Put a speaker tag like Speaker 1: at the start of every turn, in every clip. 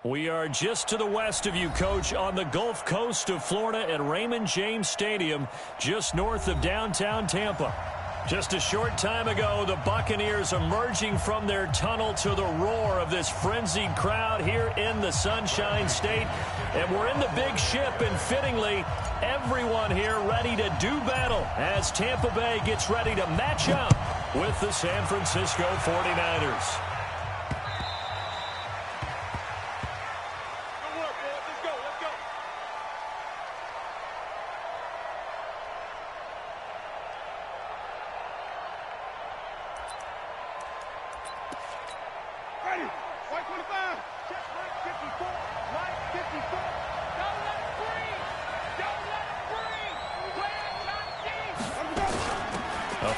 Speaker 1: We are just to the west of you, Coach, on the Gulf Coast of Florida at Raymond James Stadium, just north of downtown Tampa. Just a short time ago, the Buccaneers emerging from their tunnel to the roar of this frenzied crowd here in the Sunshine State. And we're in the big ship, and fittingly, everyone here ready to do battle as Tampa Bay gets ready to match up with the San Francisco 49ers.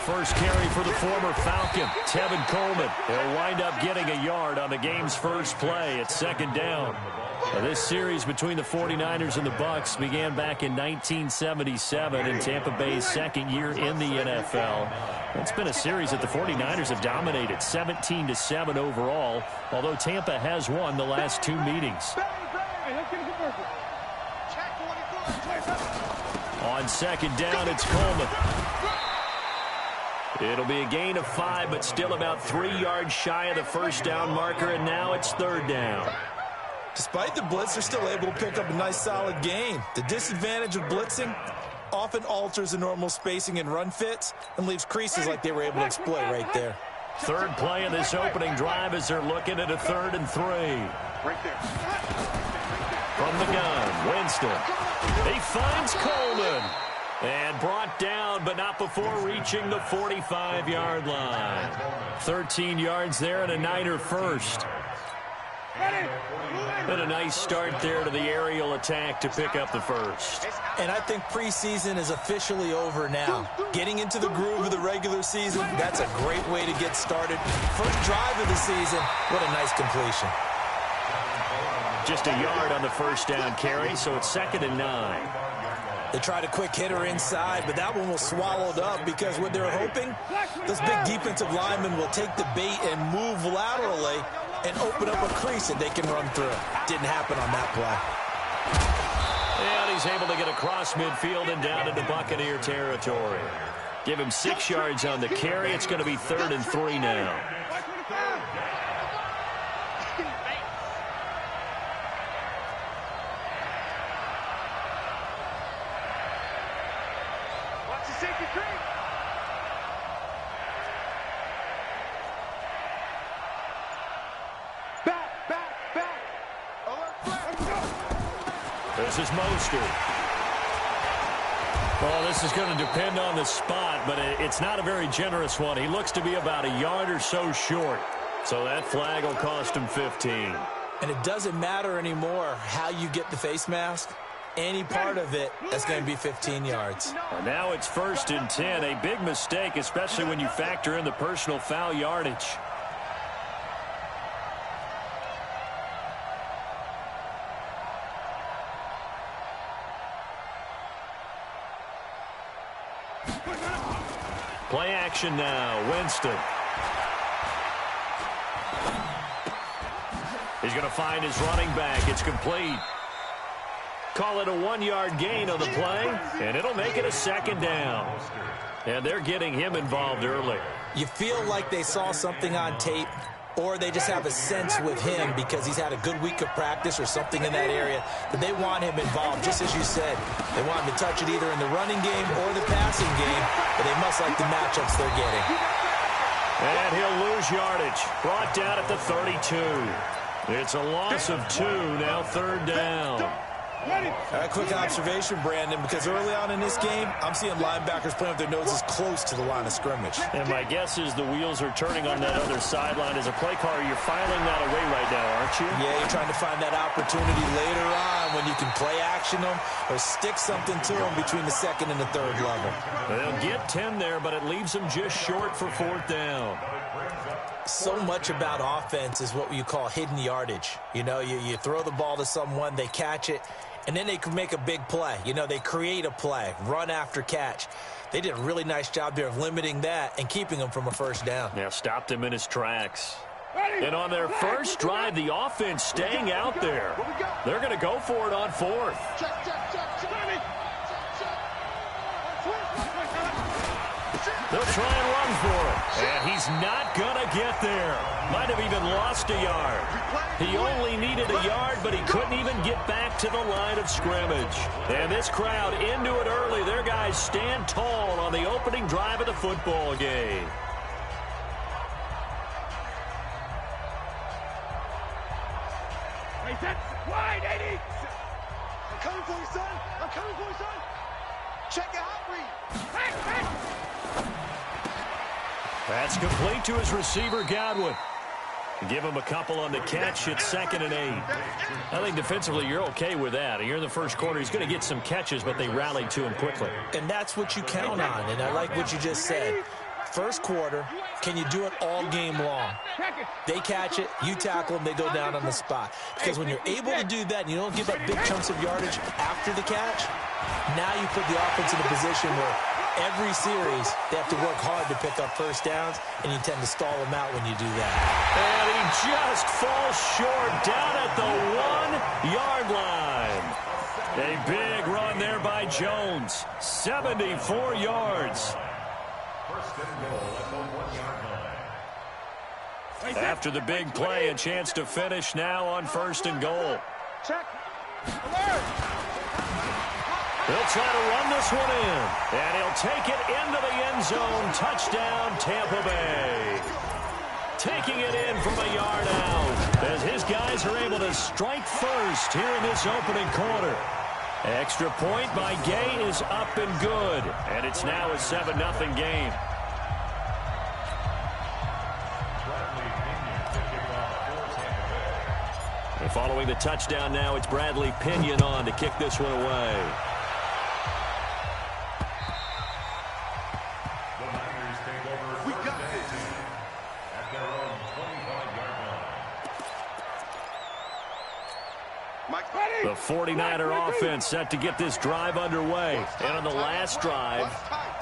Speaker 1: First carry for the former Falcon, Tevin Coleman. He'll wind up getting a yard on the game's first play at second down. Now, this series between the 49ers and the Bucks began back in 1977 in Tampa Bay's second year in the NFL. It's been a series that the 49ers have dominated, 17-7 overall, although Tampa has won the last two meetings. On second down, it's Coleman. It'll be a gain of 5, but still about 3 yards shy of the first down marker, and now it's third down.
Speaker 2: Despite the blitz, they're still able to pick up a nice solid gain. The disadvantage of blitzing often alters the normal spacing and run fits and leaves creases like they were able to exploit right there.
Speaker 1: Third play of this opening drive as they're looking at a 3rd and 3.
Speaker 3: Right there.
Speaker 1: From the gun, Winston. He finds Coleman. And brought down, but not before reaching the 45-yard line. 13 yards there and a Niner first. And a nice start there to the aerial attack to pick up the first.
Speaker 2: And I think preseason is officially over now. Getting into the groove of the regular season, that's a great way to get started. First drive of the season, what a nice completion.
Speaker 1: Just a yard on the first down carry, so it's 2nd and 9.
Speaker 2: They tried a quick hitter inside, but that one was swallowed up because what they're hoping, those big defensive linemen will take the bait and move laterally and open up a crease that they can run through. Didn't happen on that play.
Speaker 1: And he's able to get across midfield and down into Buccaneer territory. Give him 6 yards on the carry. It's going to be 3rd and 3 now. This is Mostert. Well, this is going to depend on the spot, but it's not a very generous one. He looks to be about a yard or so short. So that flag will cost him 15.
Speaker 2: And it doesn't matter anymore how you get the face mask. Any part of it, that's going to be 15 yards.
Speaker 1: And now it's 1st and 10. A big mistake, especially when you factor in the personal foul yardage. Play action now, Winston. He's going to find his running back. It's complete. Call it a 1-yard gain on the play, and it'll make it a 2nd down. And they're getting him involved early.
Speaker 2: You feel like they saw something on tape, or they just have a sense with him because he's had a good week of practice or something in that area that they want him involved. Just as you said, they want him to touch it either in the running game or the passing game, but they must like the matchups they're getting.
Speaker 1: And he'll lose yardage. Brought down at the 32. It's a loss of 2, now 3rd down.
Speaker 2: A quick observation, Brandon, because early on in this game, I'm seeing linebackers playing with their noses close to the line of scrimmage.
Speaker 1: And my guess is the wheels are turning on that other sideline. As a play caller, you're filing that away right now, aren't you?
Speaker 2: Yeah, you're trying to find that opportunity later on when you can play action them or stick something to them between the 2nd and the 3rd level.
Speaker 1: They'll get 10 there, but it leaves them just short for 4th down.
Speaker 2: So much about offense is what you call hidden yardage. You know, you throw the ball to someone, they catch it, and then they can make a big play. You know, they create a play, run after catch. They did a really nice job there of limiting that and keeping him from a first down.
Speaker 1: Yeah, stopped him in his tracks. And on their first drive, the offense staying out there. They're going to go for it on fourth. They'll try and run for it. And he's not going to get there. Might have even lost a yard. He only needed a yard, but he couldn't even get back to the line of scrimmage. And this crowd into it early. Their guys stand tall on the opening drive of the football game.
Speaker 3: Wide, 80. I'm coming for you, son. I'm coming for you, son. Check your hot read.
Speaker 1: That's complete to his receiver, Godwin. Give him a couple on the catch. It's 2nd and 8. I think defensively you're okay with that. Here in the first quarter, he's going to get some catches, but they rallied to him quickly.
Speaker 2: And that's what you count on, and I like what you just said. First quarter, can you do it all game long? They catch it, you tackle them, they go down on the spot. Because when you're able to do that and you don't give up big chunks of yardage after the catch, now you put the offense in a position where every series they have to work hard to pick up first downs, and you tend to stall them out when you do that.
Speaker 1: And he just falls short down at the 1-yard line. A big run there by Jones. 74 yards. After the big play, a chance to finish now on 1st and goal.
Speaker 3: Check.
Speaker 1: He'll try to run this one in, and he'll take it into the end zone. Touchdown, Tampa Bay. Taking it in from a yard out as his guys are able to strike first here in this opening quarter. Extra point by Gay is up and good, and it's now a 7-0 game. And following the touchdown now, it's Bradley Pinion on to kick this one away. The 49er offense set to get this drive underway. And on the last drive,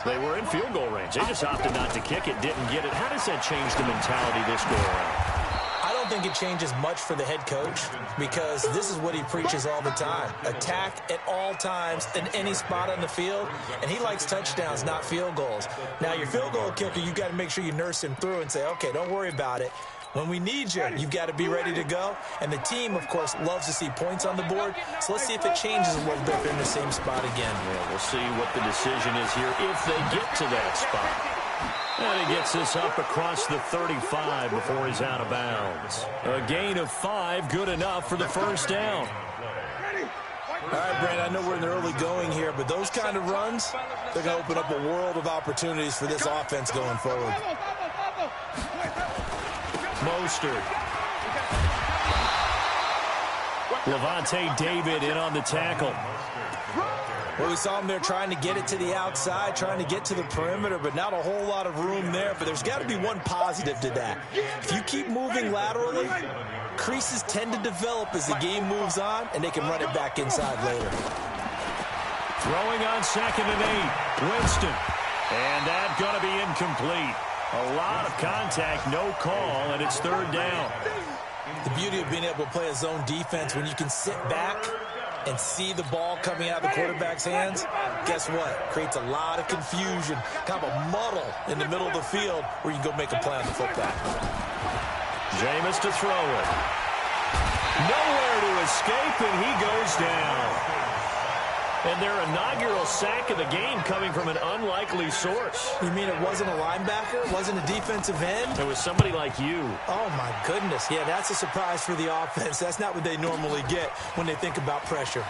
Speaker 1: they were in field goal range. They just opted not to kick it, didn't get it. How does that change the mentality this go around?
Speaker 2: I don't think it changes much for the head coach because this is what he preaches all the time. Attack at all times in any spot on the field, and he likes touchdowns, not field goals. Now, your field goal kicker, you've got to make sure you nurse him through and say, okay, don't worry about it. When we need you, you've got to be ready to go. And the team, of course, loves to see points on the board. So let's see if it changes a little bit if they're in the same spot again.
Speaker 1: Yeah, we'll see what the decision is here if they get to that spot. And he gets this up across the 35 before he's out of bounds. A gain of 5, good enough for the first down.
Speaker 2: All right, Brandon, I know we're in the early going here, but those kind of runs, they're going to open up a world of opportunities for this offense going forward.
Speaker 1: Mostert. Levante David in on the tackle.
Speaker 2: Well, we saw him there trying to get it to the outside, trying to get to the perimeter, but not a whole lot of room there. But there's got to be one positive to that. If you keep moving laterally, creases tend to develop as the game moves on, and they can run it back inside later.
Speaker 1: Throwing on 2nd and 8. Winston. And that's going to be incomplete. A lot of contact, no call, and it's 3rd down.
Speaker 2: The beauty of being able to play a zone defense when you can sit back and see the ball coming out of the quarterback's hands, guess what? Creates a lot of confusion, kind of a muddle in the middle of the field where you can go make a play on the football.
Speaker 1: Jameis to throw it. Nowhere to escape, and he goes down. And their inaugural sack of the game coming from an unlikely source.
Speaker 2: You mean it wasn't a linebacker? It wasn't a defensive end?
Speaker 1: It was somebody like you.
Speaker 2: Oh, my goodness. Yeah, that's a surprise for the offense. That's not what they normally get when they think about pressure.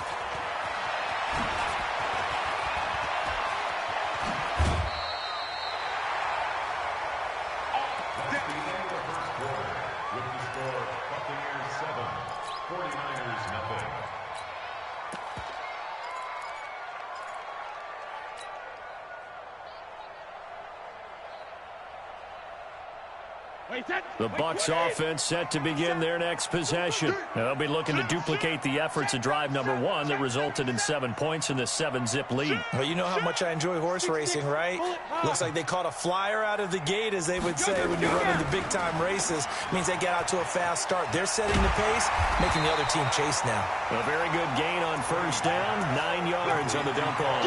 Speaker 1: The Bucks offense set to begin their next possession. They'll be looking to duplicate the efforts of drive number 1 that resulted in 7 points in the 7-zip lead.
Speaker 2: Well, you know how much I enjoy horse racing, right? Looks like they caught a flyer out of the gate, as they would say when you're running the big-time races. It means they get out to a fast start. They're setting the pace, making the other team chase now.
Speaker 1: A very good gain on first down, 9 yards on the dump off.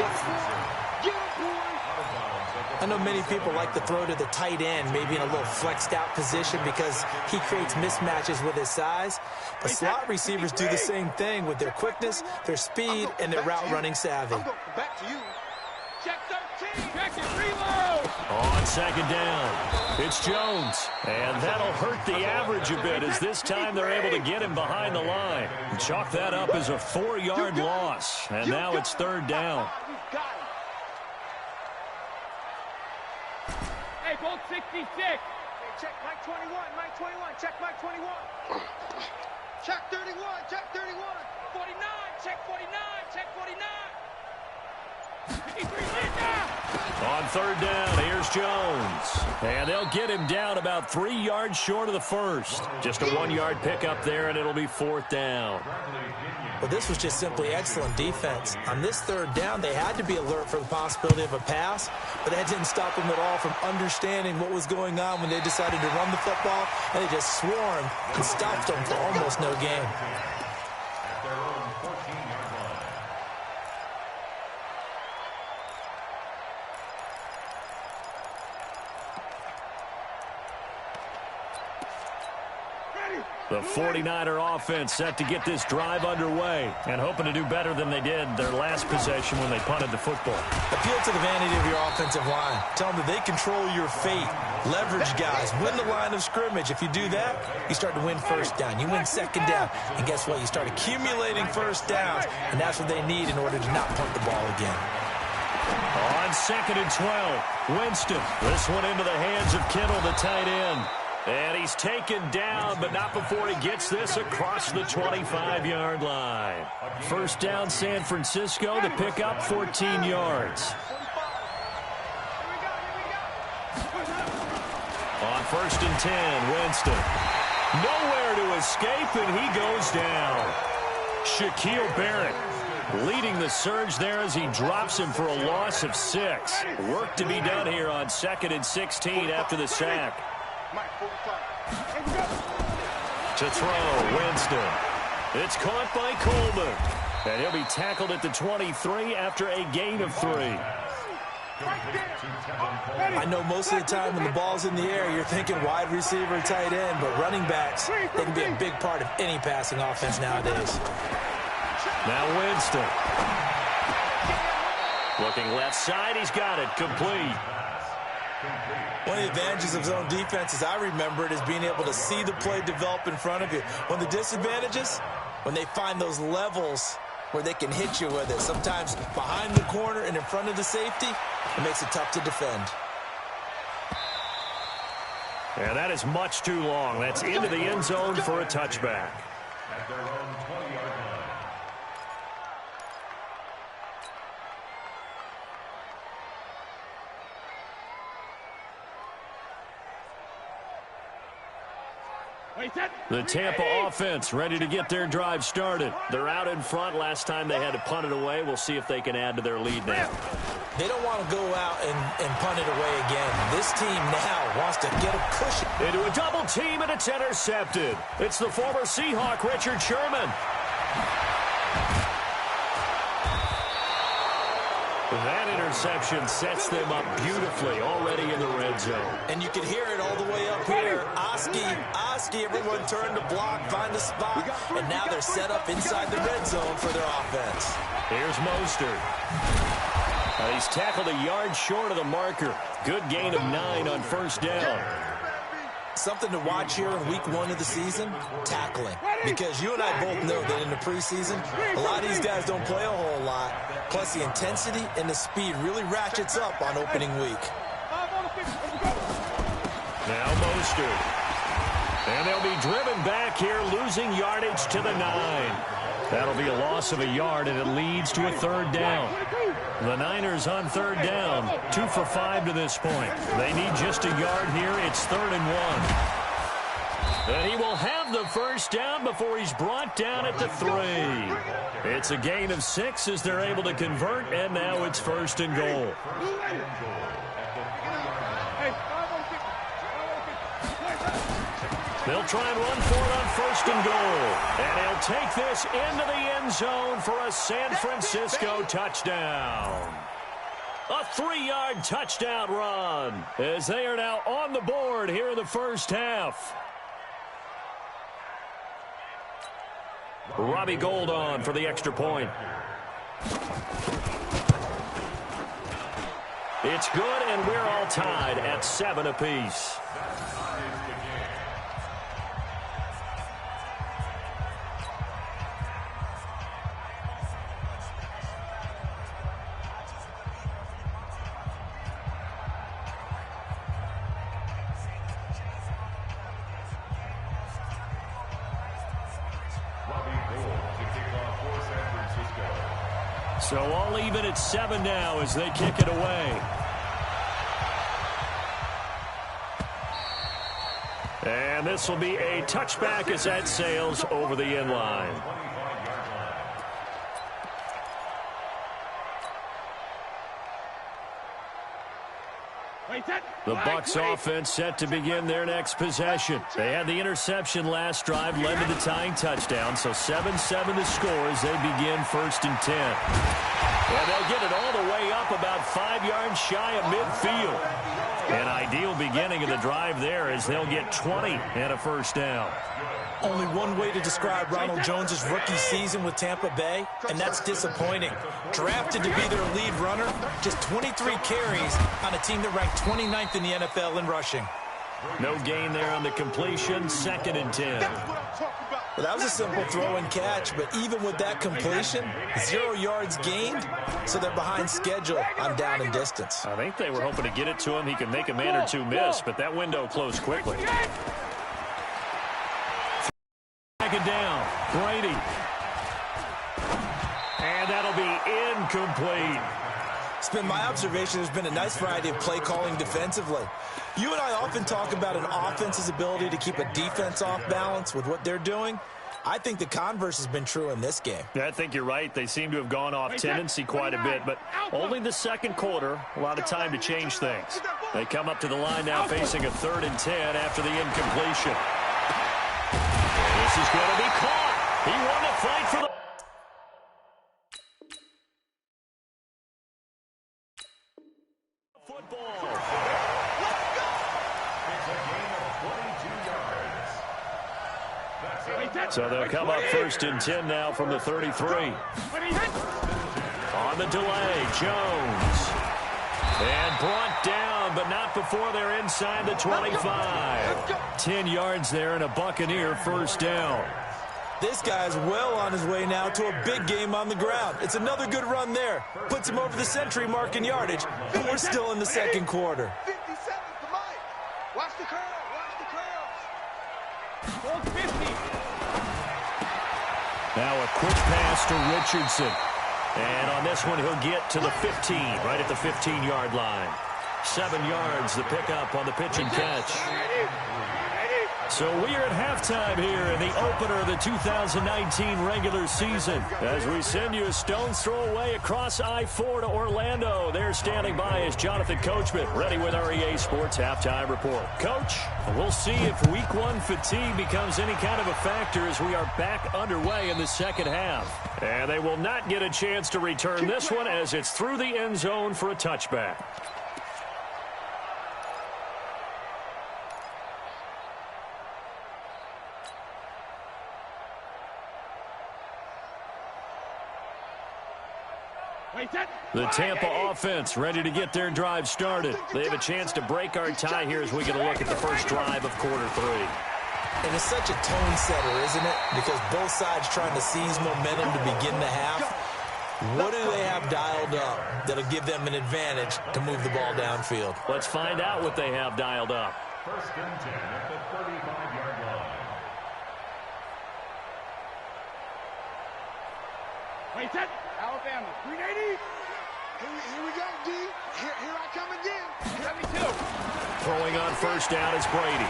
Speaker 2: I know many people like to throw to the tight end, maybe in a little flexed out position because he creates mismatches with his size. But slot receivers do the same thing with their quickness, their speed, and their route running savvy.
Speaker 3: Back to you. Check 13. Check it. Reload.
Speaker 1: On second down, it's Jones. And that'll hurt the average a bit, as this time they're able to get him behind the line. Chalk that up as a 4-yard loss. And now it's third down.
Speaker 3: Hey, Bolt 66. Hey, check Mike 21, Mike 21, check Mike 21. Check 31, check 31. 49, check 49, check 49. 53,
Speaker 1: On third down, here's Jones. And they'll get him down about 3 yards short of the first. Just a 1-yard pickup there, and it'll be fourth down.
Speaker 2: Well, this was just simply excellent defense. On this third down, they had to be alert for the possibility of a pass, but that didn't stop them at all from understanding what was going on when they decided to run the football, and they just swarmed and stopped them for almost no gain.
Speaker 1: The 49er offense set to get this drive underway and hoping to do better than they did their last possession when they punted the football.
Speaker 2: Appeal to the vanity of your offensive line. Tell them that they control your fate. Leverage guys. Win the line of scrimmage. If you do that, you start to win first down. You win second down. And guess what? You start accumulating first downs, and that's what they need in order to not punt the ball again.
Speaker 1: On second and 12, Winston. This one into the hands of Kittle, the tight end. And he's taken down, but not before he gets this across the 25-yard line. First down, San Francisco, to pick up 14 yards. On first and 10, Winston. Nowhere to escape, and he goes down. Shaquille Barrett leading the surge there as he drops him for a loss of 6. Work to be done here on second and 16 after the sack. To throw, Winston. It's caught by Coleman. And he'll be tackled at the 23 after a gain of 3.
Speaker 2: I know most of the time when the ball's in the air, you're thinking wide receiver, tight end, but running backs, they can be a big part of any passing offense nowadays.
Speaker 1: Now Winston. Looking left side, he's got it, complete.
Speaker 2: One of the advantages of zone defense, as I remember it, is being able to see the play develop in front of you. One of the disadvantages, when they find those levels where they can hit you with it, sometimes behind the corner and in front of the safety, it makes it tough to defend.
Speaker 1: And that is much too long. That's into the end zone for a touchback.
Speaker 4: At their own 20-yard line.
Speaker 1: The Tampa offense ready to get their drive started. They're out in front. Last time they had to punt it away. We'll see if they can add to their lead now.
Speaker 2: They don't want to go out and punt it away again. This team now wants to get a cushion.
Speaker 1: Into a double team, and it's intercepted. It's the former Seahawk, Richard Sherman. That interception sets them up beautifully already in the red zone.
Speaker 2: And you can hear it all the way up here. Oski, everyone turn to block, find a spot, and now they're set up inside the red zone for their offense.
Speaker 1: Here's Mostert. He's tackled a yard short of the marker. Good gain of 9 on first down.
Speaker 2: Something to watch here in week 1 of the season, tackling. Because you and I both know that in the preseason, a lot of these guys don't play a whole lot. Plus, the intensity and the speed really ratchets up on opening week.
Speaker 1: Now Mostert. And they'll be driven back here, losing yardage to the 9. That'll be a loss of a yard, and it leads to a third down. The Niners on third down. 2 for 5 to this point. They need just a yard here. It's 3rd and 1. And he will have the first down before he's brought down at the 3. It's a gain of 6 as they're able to convert, and now it's 1st and goal. They'll try and run for it on 1st and goal. And he'll take this into the end zone for a San Francisco touchdown. A 3-yard touchdown run as they are now on the board here in the first half. Robbie Gould on for the extra point. It's good, and we're all tied at 7 apiece. So all even at 7 now as they kick it away. And this will be a touchback as that sails over the end line. The Bucks offense set to begin their next possession. They had the interception last drive, led to the tying touchdown, so 7-7 the score as they begin 1st and 10. And they'll get it all the way up about 5 yards shy of midfield. An ideal beginning of the drive there as they'll get 20 and a first down.
Speaker 2: Only one way to describe Ronald Jones' rookie season with Tampa Bay, and that's disappointing. Drafted to be their lead runner, just 23 carries on a team that ranked 29th in the NFL in rushing.
Speaker 1: No gain there on the completion, 2nd and 10.
Speaker 2: Well, that was a simple throw and catch, but even with that completion, 0 yards gained, so they're behind schedule on down and distance.
Speaker 1: I think they were hoping to get it to him. He could make a man or two miss, but that window closed quickly. Second down, Brady. And that'll be incomplete.
Speaker 2: It's been my observation there's been a nice variety of play calling defensively. You and I often talk about an offense's ability to keep a defense off balance with what they're doing. I think the converse has been true in this game.
Speaker 1: Yeah, I think you're right. They seem to have gone off tendency quite a bit, but only the second quarter, a lot of time to change things. They come up to the line now facing a 3rd and 10 after the incompletion. This is going to be caught. He won the fight for the football. So they'll come up 1st and 10 now from the 33. On the delay, Jones. And brought down, but not before they're inside the 25. 10 yards there and a Buccaneer first down.
Speaker 2: This guy's well on his way now to a big game on the ground. It's another good run there. Puts him over the century mark in yardage, but we're still in the second quarter.
Speaker 3: 57 to Mike. Watch the curl. Watch the curls. 50.
Speaker 1: Now a quick pass to Richardson. And on this one, he'll get to the 15, right at the 15-yard line. 7 yards, the pickup on the pitch and catch. So we are at halftime here in the opener of the 2019 regular season. As we send you a stone's throw away across I-4 to Orlando. There standing by is Jonathan Coachman, ready with our EA Sports Halftime Report. Coach, we'll see if Week 1 fatigue becomes any kind of a factor as we are back underway in the second half. And they will not get a chance to return this one as it's through the end zone for a touchback. The Tampa offense ready to get their drive started. They have a chance to break our tie here as we get a look at the first drive of quarter 3.
Speaker 2: And it's such a tone setter, isn't it? Because both sides trying to seize momentum to begin the half. What do they have dialed up that'll give them an advantage to move the ball downfield?
Speaker 1: Let's find out what they have dialed up.
Speaker 4: 1st and 10 at the 35-yard line.
Speaker 3: Alabama, 380. Here we go, D. Here I come again. 72.
Speaker 1: Throwing on first down is Brady.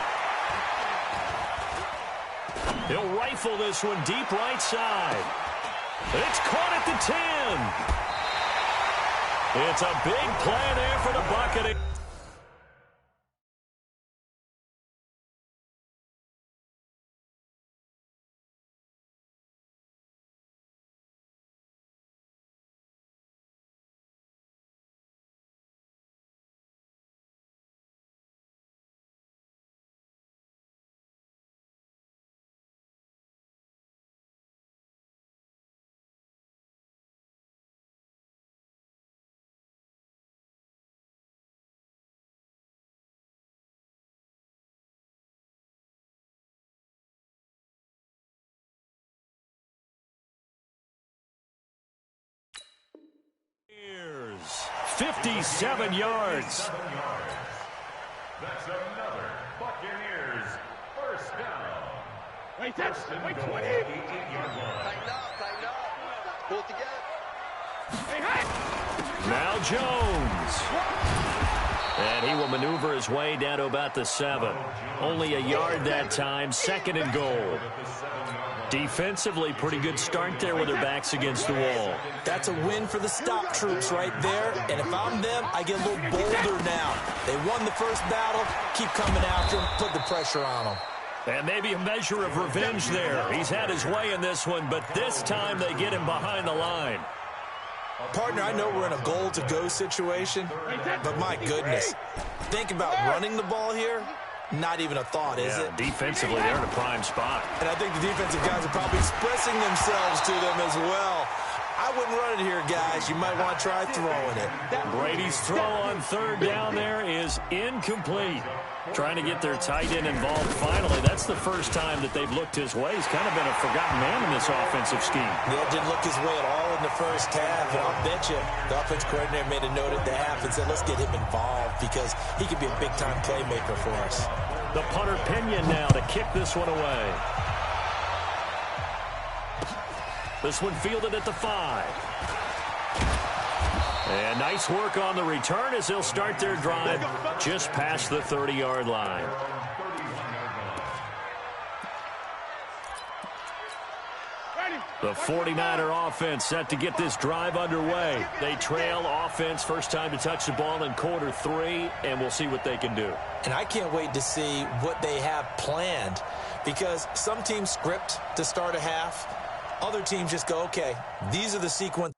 Speaker 1: He'll rifle this one deep right side. It's caught at the 10. It's a big play there for the Buccaneers. Buccaneers, 57 yards.
Speaker 4: That's another Buccaneers first down.
Speaker 3: Wait, that's wait, 20.
Speaker 4: 18-yard line.
Speaker 3: Tighten up. Pull it together. Hey, hey.
Speaker 1: Now Jones. And he will maneuver his way down to about the 7. Only a yard that time, second and goal. Defensively, pretty good start there with their backs against the wall.
Speaker 2: That's a win for the stop troops right there. And if I'm them, I get a little bolder now. They won the first battle. Keep coming after them. Put the pressure on them.
Speaker 1: And maybe a measure of revenge there. He's had his way in this one, but this time they get him behind the line.
Speaker 2: Partner, I know we're in a goal-to-go situation, but my goodness. Think about running the ball here. Not even a thought, is it?
Speaker 1: Defensively, they're in a prime spot.
Speaker 2: And I think the defensive guys are probably expressing themselves to them as well. I wouldn't run it here, guys. You might want to try throwing it.
Speaker 1: Brady's throw on third down there is incomplete. Trying to get their tight end involved finally. That's the first time that they've looked his way. He's kind of been a forgotten man in this offensive scheme.
Speaker 2: Yeah, didn't look his way at all in the first half. And I'll bet you the offense coordinator made a note at the half and said, let's get him involved because he could be a big-time playmaker for us.
Speaker 1: The punter Pinion now to kick this one away. This one fielded at the 5. And nice work on the return as they'll start their drive just past the 30-yard line. The 49er offense set to get this drive underway. They trail offense, first time to touch the ball in quarter 3, and we'll see what they can do.
Speaker 2: And I can't wait to see what they have planned because some teams script to start a half. Other teams just go, okay, these are the sequence.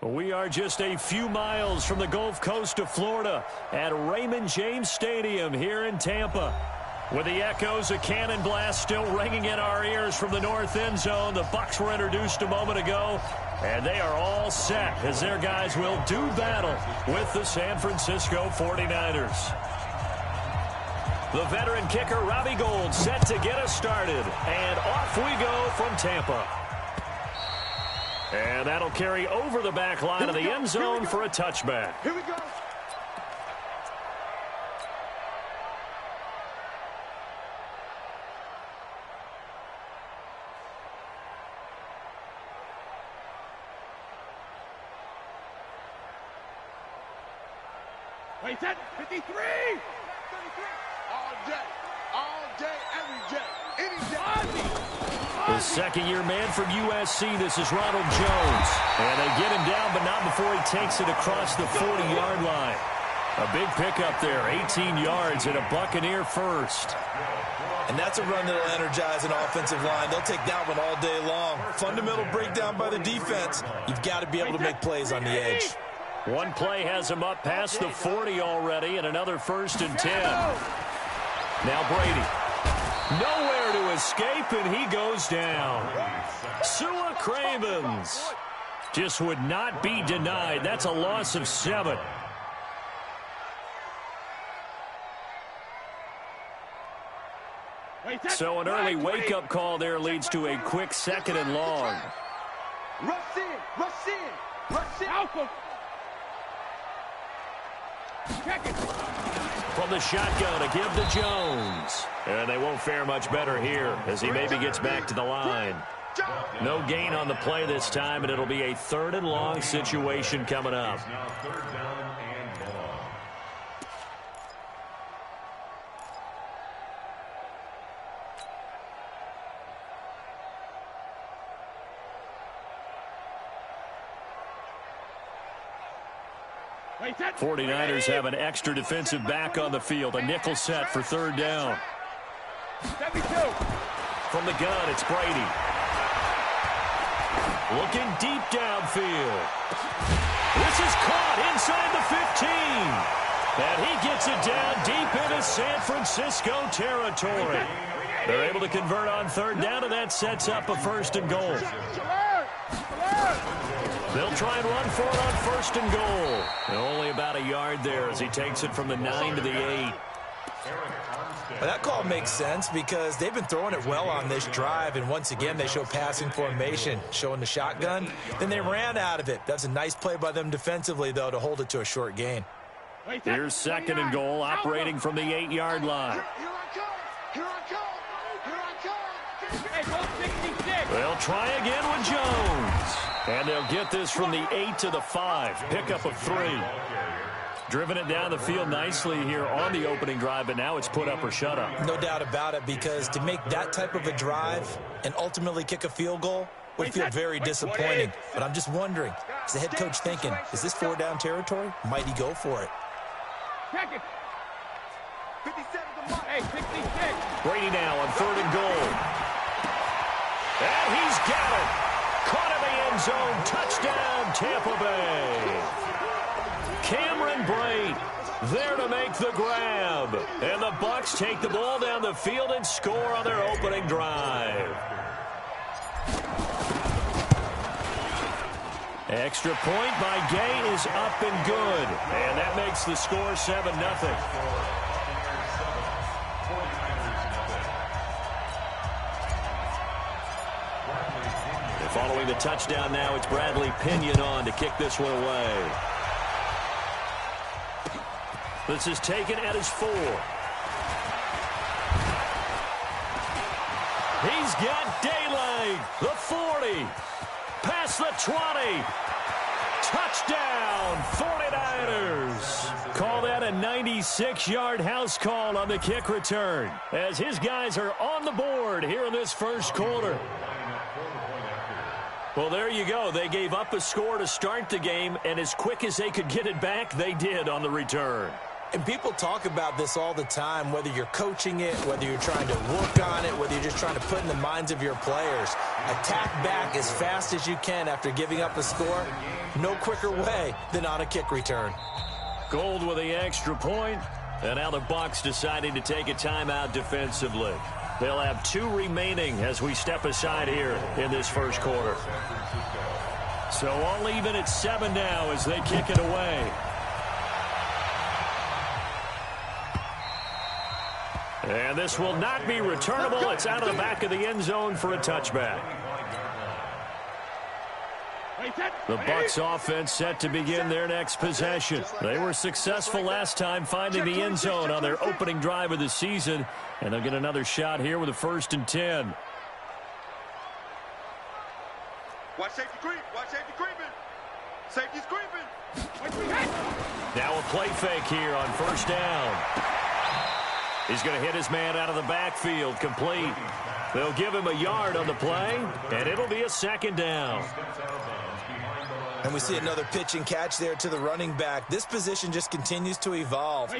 Speaker 1: We are just a few miles from the Gulf Coast of Florida at Raymond James Stadium here in Tampa. With the echoes of cannon blast still ringing in our ears from the north end zone, the Bucks were introduced a moment ago, and they are all set as their guys will do battle with the San Francisco 49ers. The veteran kicker, Robbie Gould, set to get us started, and off we go from Tampa. And that'll carry over the back line of the end zone for a touchback.
Speaker 3: Here we go. Wait, set. 53. 33. All day, every day, any day.
Speaker 1: The second-year man from USC, this is Ronald Jones. And they get him down, but not before he takes it across the 40-yard line. A big pickup there, 18 yards and a Buccaneer first.
Speaker 2: And that's a run that'll energize an offensive line. They'll take that one all day long. Fundamental breakdown by the defense. You've got to be able to make plays on the edge.
Speaker 1: One play has him up past the 40 already, and another 1st and 10. Now Brady. Nowhere to escape, and he goes down. Sua Cravens just would not be denied. That's a loss of 7. So an early wake-up call there leads to a quick 2nd and long.
Speaker 3: Rush in, rush in, rush in. Alpha. Check it.
Speaker 1: From the shotgun, a give to Jones. And they won't fare much better here as he maybe gets back to the line. No gain on the play this time, and it'll be a 3rd and long situation coming up.
Speaker 4: Now 3rd down and long.
Speaker 3: Wait, set.
Speaker 1: 49ers have an extra defensive back on the field. A nickel set for 3rd down.
Speaker 3: 72.
Speaker 1: From the gun, it's Brady. Looking deep downfield. This is caught inside the 15. And he gets it down deep into San Francisco territory. They're able to convert on 3rd down, and that sets up a 1st and goal. They'll try and run for it on 1st and goal. And only about a yard there as he takes it from the 9 to the 8.
Speaker 2: Well, that call makes sense because they've been throwing it well on this drive, and once again they show passing formation, showing the shotgun. Then they ran out of it. That's a nice play by them defensively, though, to hold it to a short gain.
Speaker 1: Here's 2nd and goal, operating from the 8-yard line. They'll try again with Jones. And they'll get this from the 8 to the 5. Pickup of 3. Driven it down the field nicely here on the opening drive, but now it's put up or shut up.
Speaker 2: No doubt about it, because to make that type of a drive and ultimately kick a field goal would feel very disappointing. But I'm just wondering, is the head coach thinking, is this 4-down territory? Might he go for it?
Speaker 3: Check it. 57 hey, 66.
Speaker 1: Brady now on 3rd and goal. And he's got it. Caught in the end zone. Touchdown, Tampa Bay. Cameron Brate there to make the grab. And the Bucks take the ball down the field and score on their opening drive. Extra point by Gay is up and good. And that makes the score 7-0. Following the touchdown now, it's Bradley Pinion on to kick this one away. This is taken at his 4. He's got daylight. The 40. Past the 20. Touchdown, 49ers. Call that a 96-yard house call on the kick return, as his guys are on the board here in this first quarter. Well, there you go. They gave up a score to start the game, and as quick as they could get it back, they did on the return.
Speaker 2: And people talk about this all the time, whether you're coaching it, whether you're trying to work on it, whether you're just trying to put in the minds of your players. Attack back as fast as you can after giving up a score. No quicker way than on a kick return.
Speaker 1: Gold with the extra point, and now the Bucks deciding to take a timeout defensively. They'll have 2 remaining as we step aside here in this first quarter. So all even at 7 now as they kick it away. And this will not be returnable. It's out of the back of the end zone for a touchback. The Bucks offense set to begin their next possession. They were successful last time finding the end zone on their opening drive of the season. And they'll get another shot here with a 1st and 10.
Speaker 3: Watch safety creep. Watch safety creeping. Safety's creeping.
Speaker 1: Now a play fake here on 1st down. He's going to hit his man out of the backfield, complete. They'll give him a yard on the play, and it'll be a 2nd down.
Speaker 2: And we see another pitch and catch there to the running back. This position just continues to evolve.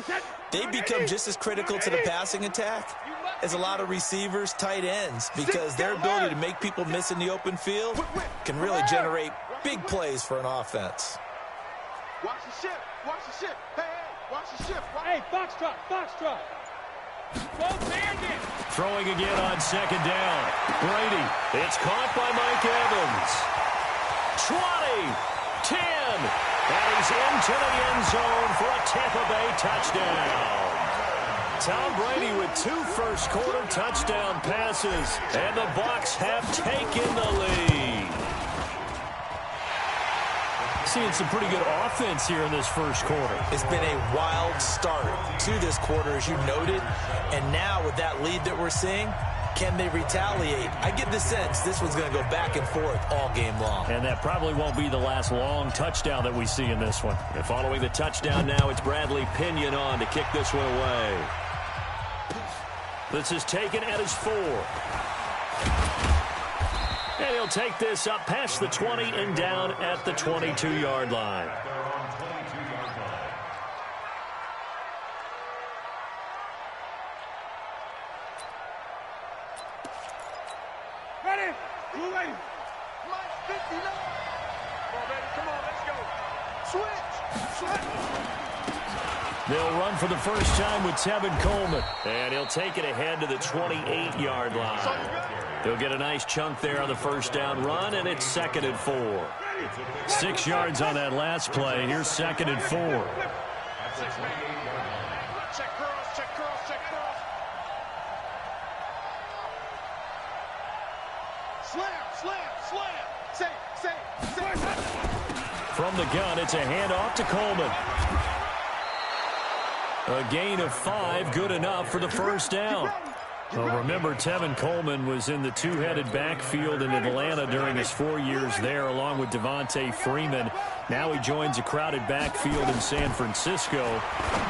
Speaker 2: They become just as critical to the passing attack as a lot of receivers, tight ends, because their ability to make people miss in the open field can really generate big plays for an offense.
Speaker 3: Watch the ship. Watch the ship. Hey, watch the ship. Hey, foxtrot, foxtrot.
Speaker 1: Throwing again on 2nd down. Brady. It's caught by Mike Evans. 20, 10, and he's into the end zone for a Tampa Bay touchdown. Tom Brady with 2 first-quarter touchdown passes, and the Bucks have taken the lead. Seeing some pretty good offense here in this first quarter.
Speaker 2: It's been a wild start to this quarter, as you noted. And now with that lead that we're seeing, can they retaliate? I get the sense this one's going to go back and forth all game long.
Speaker 1: And that probably won't be the last long touchdown that we see in this one. And following the touchdown now, it's Bradley Pinion on to kick this one away. This is taken at his 4. And he'll take this up past the 20 and down at the 22-yard line.
Speaker 3: Ready? You ready? Mike 59. Come on, baby. Come on, let's go. Switch. Switch.
Speaker 1: They'll run for the first time with Tevin Coleman. And he'll take it ahead to the 28-yard line. They'll get a nice chunk there on the 1st down run, and it's 2nd and 4. 6 yards on that last play. Here's 2nd and 4.
Speaker 3: Check curls, check curls, check curls. Slam, slam, slam. Say.
Speaker 1: From the gun, it's a handoff to Coleman. A gain of 5, good enough for the 1st down. Well, remember, Tevin Coleman was in the 2-headed backfield in Atlanta during his 4 years there, along with Devontae Freeman. Now he joins a crowded backfield in San Francisco.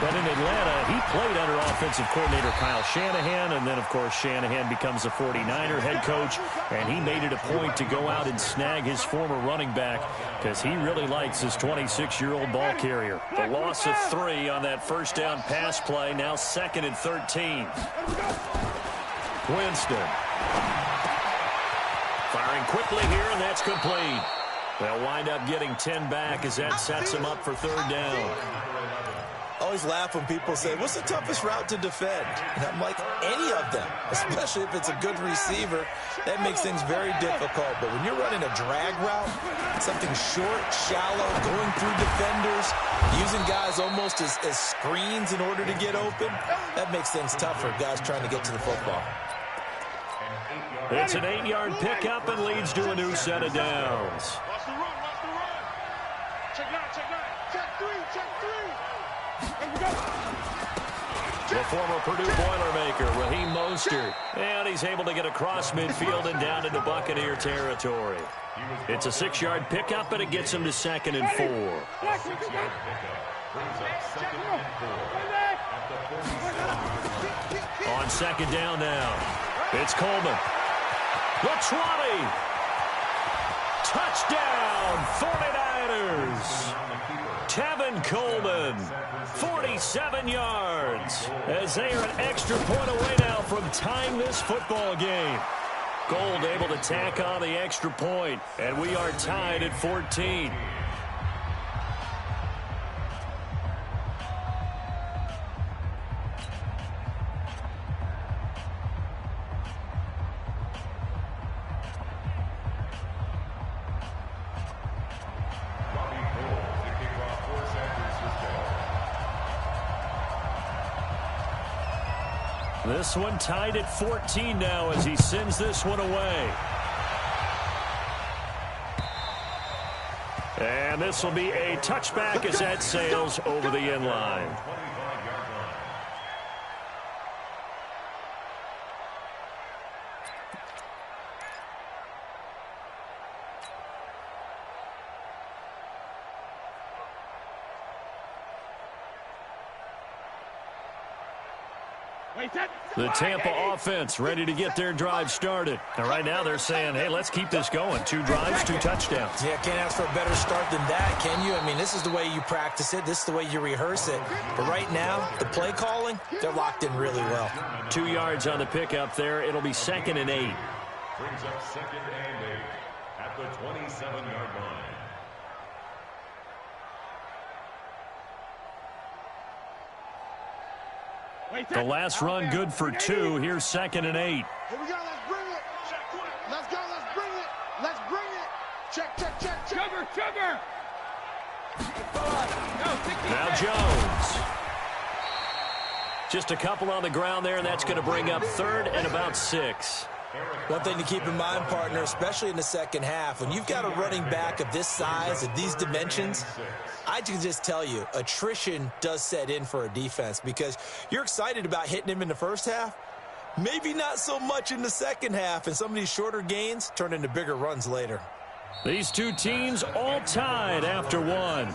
Speaker 1: But in Atlanta, he played under offensive coordinator Kyle Shanahan, and then, of course, Shanahan becomes a 49er head coach, and he made it a point to go out and snag his former running back because he really likes his 26-year-old ball carrier. The loss of 3 on that 1st down pass play, now 2nd and 13. Winston. Firing quickly here, and that's complete. They'll wind up getting 10 back as that sets them up for 3rd down.
Speaker 2: Always laugh when people say, what's the toughest route to defend? And I'm like, any of them, especially if it's a good receiver. That makes things very difficult. But when you're running a drag route, something short, shallow, going through defenders, using guys almost as screens in order to get open, that makes things tough for guys trying to get to the football.
Speaker 1: It's an 8-yard pickup and leads to a new set of downs.
Speaker 3: Watch the run, watch the run. Check 9, check 9. Check 3, check 3. Here we go.
Speaker 1: The former Purdue Boilermaker, Raheem Mostert. And he's able to get across midfield and down into Buccaneer territory. It's a 6-yard pickup, and it gets him to 2nd and 4. On 2nd down now. It's Coleman. The 20. Touchdown, 49ers. Tevin Coleman, 46 7 yards, as they are an extra point away now from tying this football game. Gold able to tack on the extra point, and we are tied at 14. This one tied at 14 now as he sends this one away. And this will be a touchback as that sails over the end line. The Tampa offense ready to get their drive started. And right now they're saying, hey, let's keep this going. 2 drives, 2 touchdowns.
Speaker 2: Yeah, can't ask for a better start than that, can you? I mean, this is the way you practice it. This is the way you rehearse it. But right now, the play calling, they're locked in really well.
Speaker 1: 2 yards on the pickup there. It'll be 2nd and 8.
Speaker 4: Brings up 2nd and 8 at the 27-yard line.
Speaker 1: The last run good for 2. Here's 2nd and 8.
Speaker 3: Here we go. Let's bring it. Let's go. Let's bring it. Let's bring it. Check, check, check, check. Sugar.
Speaker 1: Now Jones. Just a couple on the ground there, and that's going to bring up 3rd and about 6.
Speaker 2: One thing to keep in mind, partner, especially in the second half, when you've got a running back of this size, of these dimensions, I can just tell you, attrition does set in for a defense because you're excited about hitting him in the first half, maybe not so much in the second half, and some of these shorter gains turn into bigger runs later.
Speaker 1: These 2 teams all tied after 1.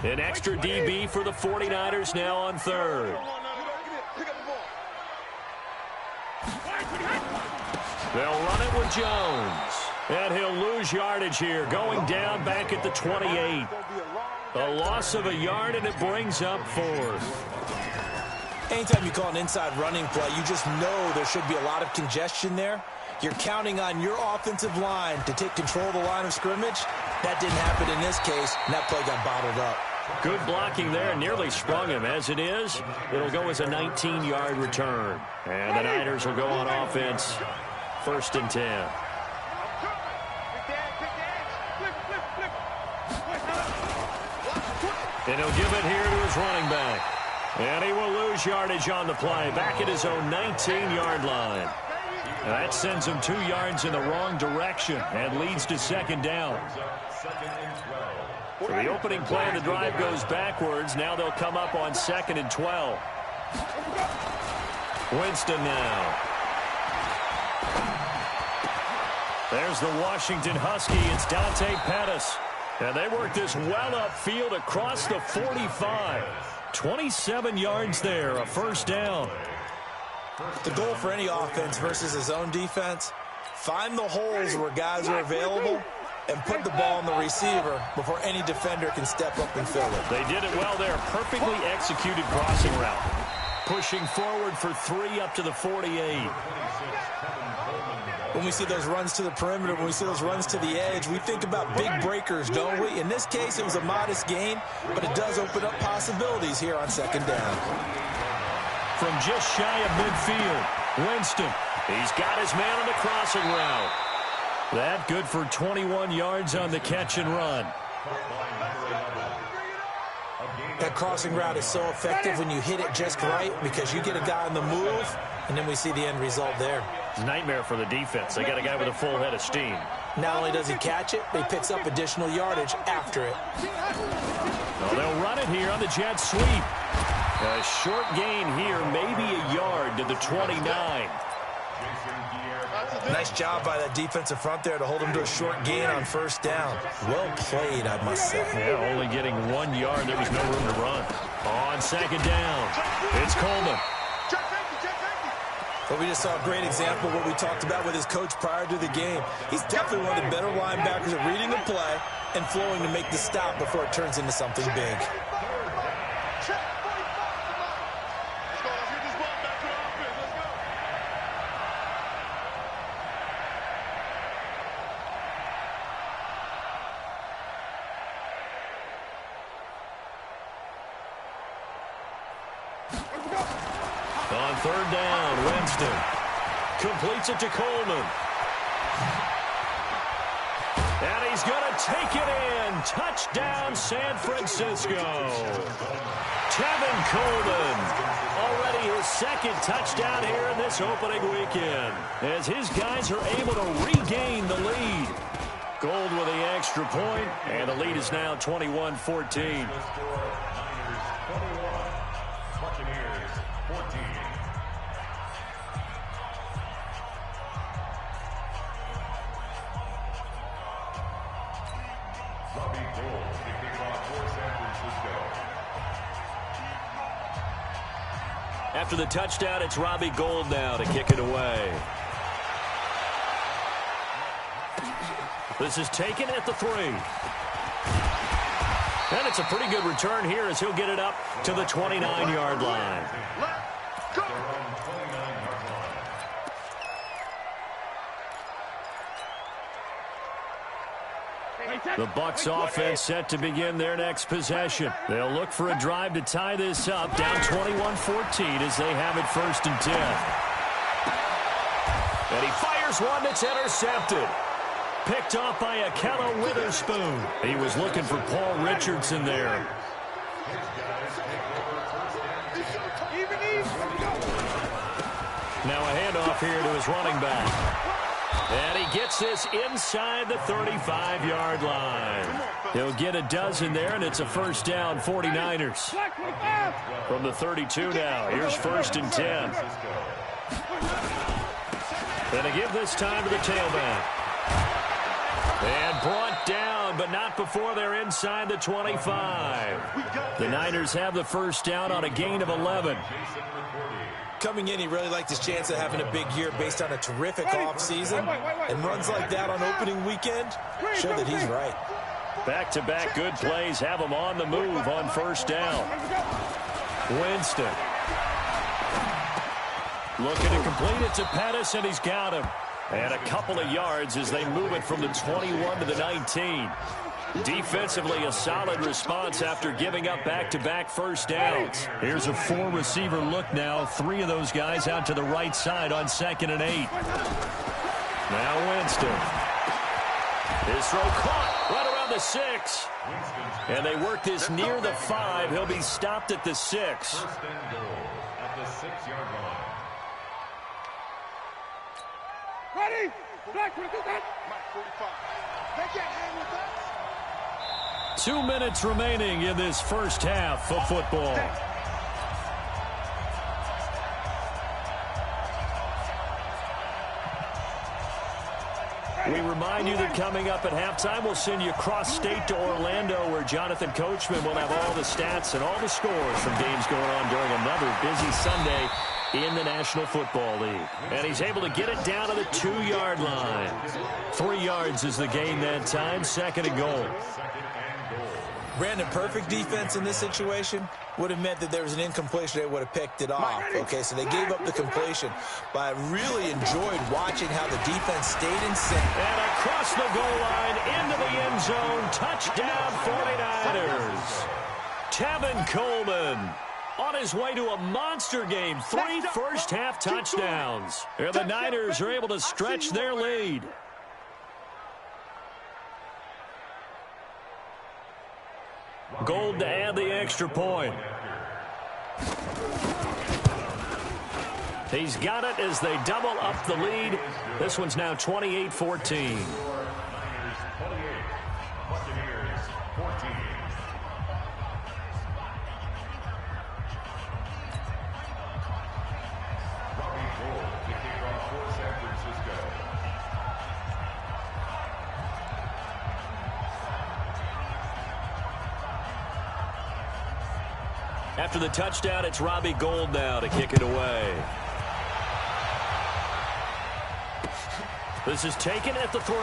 Speaker 1: An extra DB for the 49ers now on 3rd. They'll run it with Jones. And he'll lose yardage here, going down back at the 28. A loss of a yard, and it brings up 4th.
Speaker 2: Anytime you call an inside running play, you just know there should be a lot of congestion there. You're counting on your offensive line to take control of the line of scrimmage. That didn't happen in this case, and that play got bottled up.
Speaker 1: Good blocking there, nearly sprung him. As it is, it'll go as a 19-yard return. And the Niners will go on offense, 1st and 10. And he'll give it here to his running back. And he will lose yardage on the play, back at his own 19-yard line. And that sends him 2 yards in the wrong direction and leads to 2nd down. So the opening play of the drive goes backwards. Now they'll come up on 2nd and 12. Winston now. There's the Washington Husky. It's Dante Pettis. And they work this well upfield across the 45. 27 yards there, a 1st down.
Speaker 2: The goal for any offense versus his own defense, find the holes where guys are available and put the ball on the receiver before any defender can step up and fill it.
Speaker 1: They did it well there. Perfectly executed crossing route. Pushing forward for 3 up to the 48.
Speaker 2: When we see those runs to the perimeter, when we see those runs to the edge, we think about big breakers, don't we? In this case, it was a modest gain, but it does open up possibilities here on 2nd down.
Speaker 1: From just shy of midfield, Winston. He's got his man on the crossing route. That good for 21 yards on the catch and run.
Speaker 2: That crossing route is so effective when you hit it just right because you get a guy on the move, and then we see the end result there.
Speaker 1: Nightmare for the defense. They got a guy with a full head of steam.
Speaker 2: Not only does he catch it, but he picks up additional yardage after it.
Speaker 1: Well, they'll run it here on the jet sweep. A short gain here, maybe a yard to the 29.
Speaker 2: Nice job by that defensive front there to hold him to a short gain on first down. Well played, I must say.
Speaker 1: Yeah, only getting 1 yard. There was no room to run. On second down, it's Coleman.
Speaker 2: But we just saw a great example of what we talked about with his coach prior to the game. He's definitely one of the better linebackers at reading the play and flowing to make the stop before it turns into something big.
Speaker 1: On third down, Winston completes it to Coleman. And he's going to take it in. Touchdown, San Francisco. Tevin Coleman, already his second touchdown here in this opening weekend, as his guys are able to regain the lead. Gold with the extra point, and the lead is now 21-14. After the touchdown, it's Robbie Gould now to kick it away. This is taken at the 3. And it's a pretty good return here as he'll get it up to the 29-yard line. The Bucks offense set to begin their next possession. They'll look for a drive to tie this up, down 21-14 as they have it 1st and 10. And he fires one that's intercepted. Picked off by Akello Witherspoon. He was looking for Paul Richardson there. Now a handoff here to his running back. And he gets this inside the 35-yard line. He'll get a dozen there, and it's a first down, 49ers. From the 32 now, here's 1st and 10. And to give this time to the tailback. And brought down, but not before they're inside the 25. The Niners have the first down on a gain of 11.
Speaker 2: Coming in, he really liked his chance of having a big year based on a terrific offseason. And runs like that on opening weekend show that he's right.
Speaker 1: Back-to-back good plays have him on the move on first down. Winston. Looking to complete it to Pettis, and he's got him. And a couple of yards as they move it from the 21 to the 19. Defensively, a solid response after giving up back-to-back first downs. Here's a 4-receiver look now. 3 of those guys out to the right side on 2nd and 8. Now Winston. His throw caught right around the 6. And they work this near the 5. He'll be stopped at the 6.
Speaker 4: First and goal at the 6-yard line.
Speaker 3: Ready? Black, what is that? Mike 45. They can't hang with us.
Speaker 1: 2 minutes remaining in this first half of football. We remind you that coming up at halftime, we'll send you cross-state to Orlando, where Jonathan Coachman will have all the stats and all the scores from games going on during another busy Sunday in the National Football League. And he's able to get it down to the 2-yard line. 3 yards is the gain that time, 2nd and goal.
Speaker 2: Brandon, perfect defense in this situation would have meant that there was an incompletion. They would have picked it off. Okay, so they gave up the completion. But I really enjoyed watching how the defense stayed in sync.
Speaker 1: And across the goal line, into the end zone, touchdown 49ers. Tevin Coleman on his way to a monster game. 3 first-half touchdowns. And the Niners are able to stretch their lead. Gold to add the extra point. He's got it as they double up the lead. This one's now 28-14. After the touchdown, it's Robbie Gould now to kick it away. This is taken at the 3.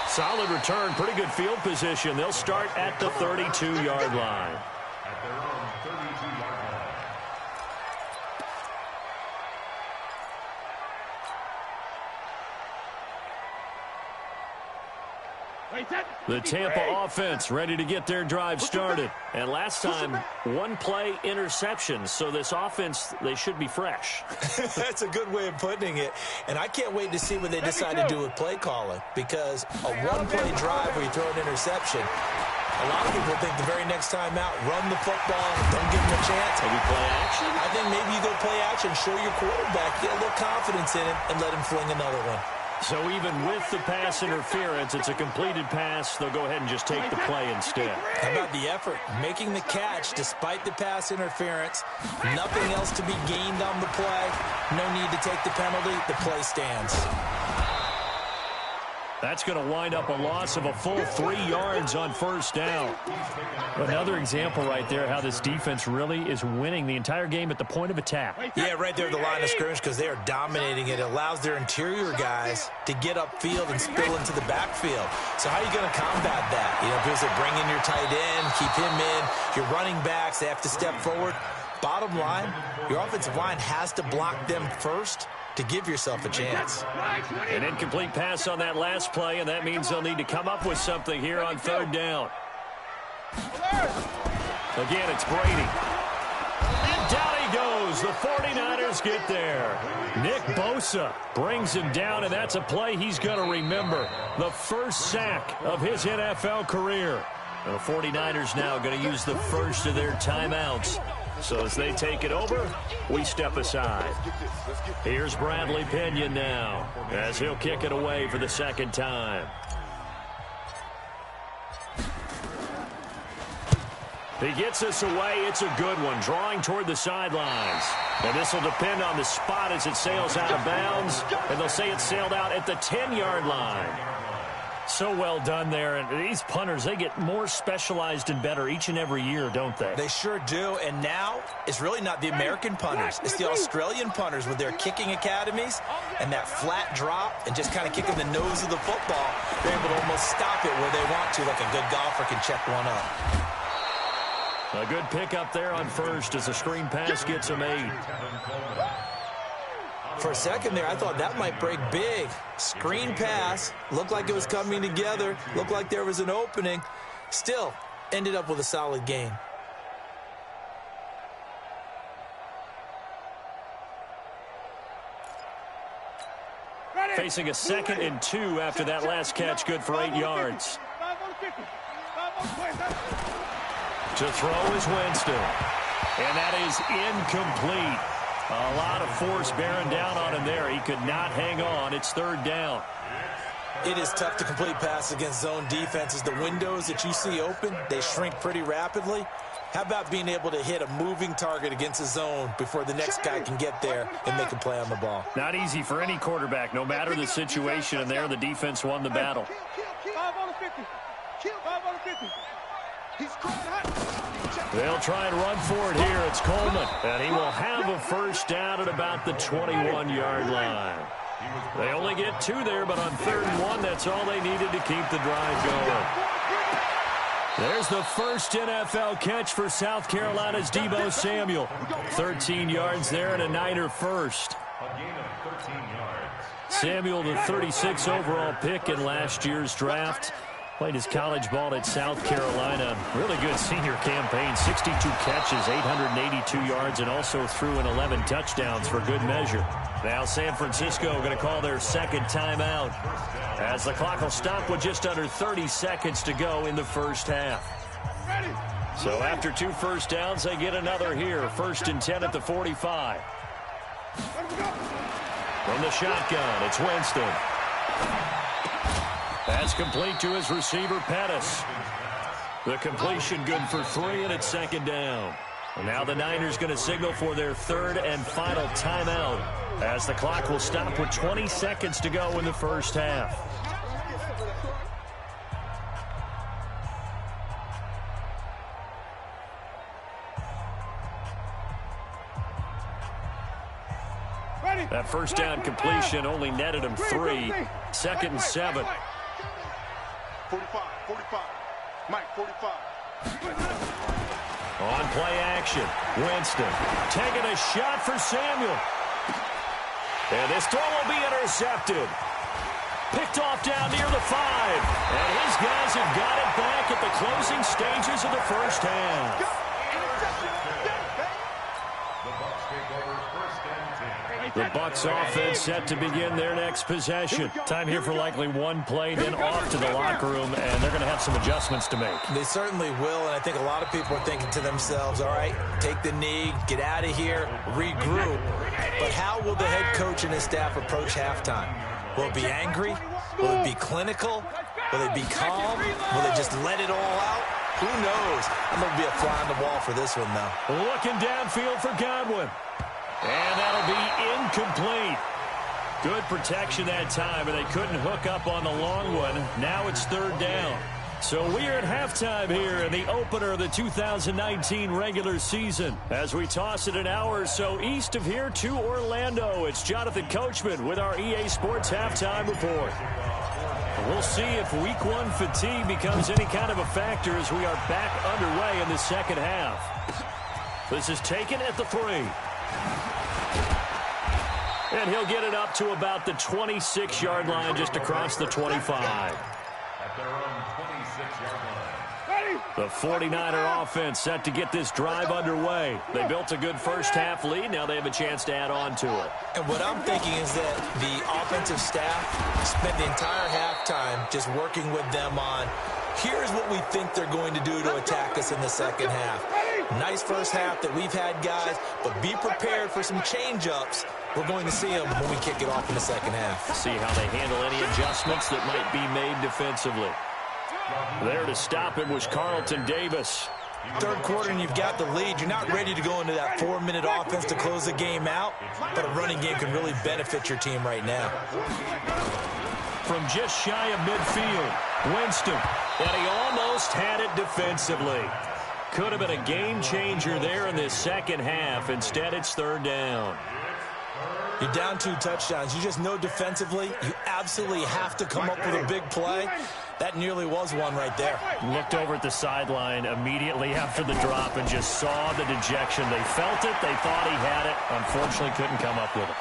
Speaker 1: Solid return, pretty good field position. They'll start at the 32-yard line.
Speaker 4: At their own 32-yard line.
Speaker 1: The Tampa offense ready to get their drive started. And last time, one play interception. So this offense, they should be fresh.
Speaker 2: That's a good way of putting it. And I can't wait to see what they decide to do with play calling. Because a one-play drive where you throw an interception, a lot of people think the very next time out, run the football, don't give them a chance.
Speaker 1: Maybe play action?
Speaker 2: I think maybe you go play action, show your quarterback, get a little confidence in him, and let him fling another one.
Speaker 1: So even with the pass interference, it's a completed pass. They'll go ahead and just take the play instead.
Speaker 2: How about the effort? Making the catch despite the pass interference. Nothing else to be gained on the play. No need to take the penalty. The play stands.
Speaker 1: That's going to wind up a loss of a full 3 yards on first down. Another example right there how this defense really is winning the entire game at the point of attack.
Speaker 2: Yeah, right there at the line of scrimmage because they are dominating it. It allows their interior guys to get upfield and spill into the backfield. So how are you going to combat that? You know, because they bring in your tight end, keep him in. Your running backs, they have to step forward. Bottom line, your offensive line has to block them first to give yourself a chance.
Speaker 1: An incomplete pass on that last play, and that means they'll need to come up with something here on third down. Again, it's Brady. And down he goes. The 49ers get there. Nick Bosa brings him down, and that's a play he's going to remember. The first sack of his NFL career. The 49ers now going to use the first of their timeouts. So as they take it over, we step aside. Here's Bradley Pinion now as he'll kick it away for the second time. He gets us away. It's a good one, drawing toward the sidelines. And this will depend on the spot as it sails out of bounds. And they'll say it sailed out at the 10-yard line. So well done there. And these punters, they get more specialized and better each and every year, don't they?
Speaker 2: They sure do. And now it's really not the American punters. It's the Australian punters with their kicking academies and that flat drop and just kind of kicking the nose of the football. They're able to almost stop it where they want to, like a good golfer can check one up.
Speaker 1: A good pickup there on first as a screen pass gets him 8.
Speaker 2: For a second there, I thought that might break big. Screen pass. Looked like it was coming together. Looked like there was an opening. Still, ended up with a solid game.
Speaker 1: Facing a 2nd and 2 after that last catch, good for 8 yards. To throw is Winston. And that is incomplete. A lot of force bearing down on him there. He could not hang on. It's third down.
Speaker 2: It is tough to complete passes against zone defenses. The windows that you see open, they shrink pretty rapidly. How about being able to hit a moving target against a zone before the next guy can get there and make a play on the ball?
Speaker 1: Not easy for any quarterback, no matter the situation. And there, the defense won the battle.
Speaker 3: 5 on the 50. 5 on the 50. He's
Speaker 1: They'll try and run for it here. It's Coleman, and he will have a first down at about the 21-yard line. They only get 2 there, but on 3rd and 1, that's all they needed to keep the drive going. There's the first NFL catch for South Carolina's Deebo Samuel. 13 yards there and a Niner first.
Speaker 4: A gain of 13 yards.
Speaker 1: Samuel, the 36 overall pick in last year's draft. Played his college ball at South Carolina. Really good senior campaign. 62 catches, 882 yards, and also threw in 11 touchdowns for good measure. Now San Francisco going to call their second timeout as the clock will stop with just under 30 seconds to go in the first half. So after 2 first downs, they get another here. 1st and 10 at the 45. From the shotgun, it's Winston. That's complete to his receiver, Pettis. The completion good for 3, and it's 2nd down. And now the Niners going to signal for their 3rd and final timeout as the clock will stop with 20 seconds to go in the first half. That first down completion only netted him 3. 2nd and 7.
Speaker 3: 45, 45. Mike, 45.
Speaker 1: On play action, Winston taking a shot for Samuel. And this throw will be intercepted. Picked off down near the 5. And his guys have got it back at the closing stages of the first half. The Bucks offense set to begin their next possession. Time here for likely one play, then off to the locker room, and they're going to have some adjustments to make.
Speaker 2: They certainly will, and I think a lot of people are thinking to themselves, all right, take the knee, get out of here, regroup. But how will the head coach and his staff approach halftime? Will it be angry? Will it be clinical? Will it be calm? Will they just let it all out? Who knows? I'm going to be a fly on the wall for this one, though.
Speaker 1: Looking downfield for Godwin. And that'll be incomplete. Good protection that time, and they couldn't hook up on the long one. Now it's 3rd down. So we are at halftime here in the opener of the 2019 regular season. As we toss it an hour or so east of here to Orlando, it's Jonathan Coachman with our EA Sports Halftime Report. We'll see if Week 1 fatigue becomes any kind of a factor as we are back underway in the second half. This is taken at the 3. And he'll get it up to about the 26-yard line, just across the 25.
Speaker 4: At their own 26-yard line.
Speaker 1: The 49er offense set to get this drive underway. They built a good first half lead. Now they have a chance to add on to it.
Speaker 2: And what I'm thinking is that the offensive staff spent the entire halftime just working with them on, here's what we think they're going to do to attack us in the second half. Nice first half that we've had, guys, but be prepared for some change-ups. We're going to see them when we kick it off in the second half.
Speaker 1: See how they handle any adjustments that might be made defensively. There to stop it was Carlton Davis.
Speaker 2: Third quarter and you've got the lead. You're not ready to go into that 4-minute offense to close the game out, but a running game can really benefit your team right now.
Speaker 1: From just shy of midfield, Winston, and he almost had it defensively. Could have been a game changer there in this second half. Instead, it's 3rd down.
Speaker 2: You're down 2 touchdowns. You just know defensively you absolutely have to come up with a big play. That nearly was one right there.
Speaker 1: Looked over at the sideline immediately after the drop and just saw the dejection. They felt it. They thought he had it. Unfortunately, couldn't come up with it.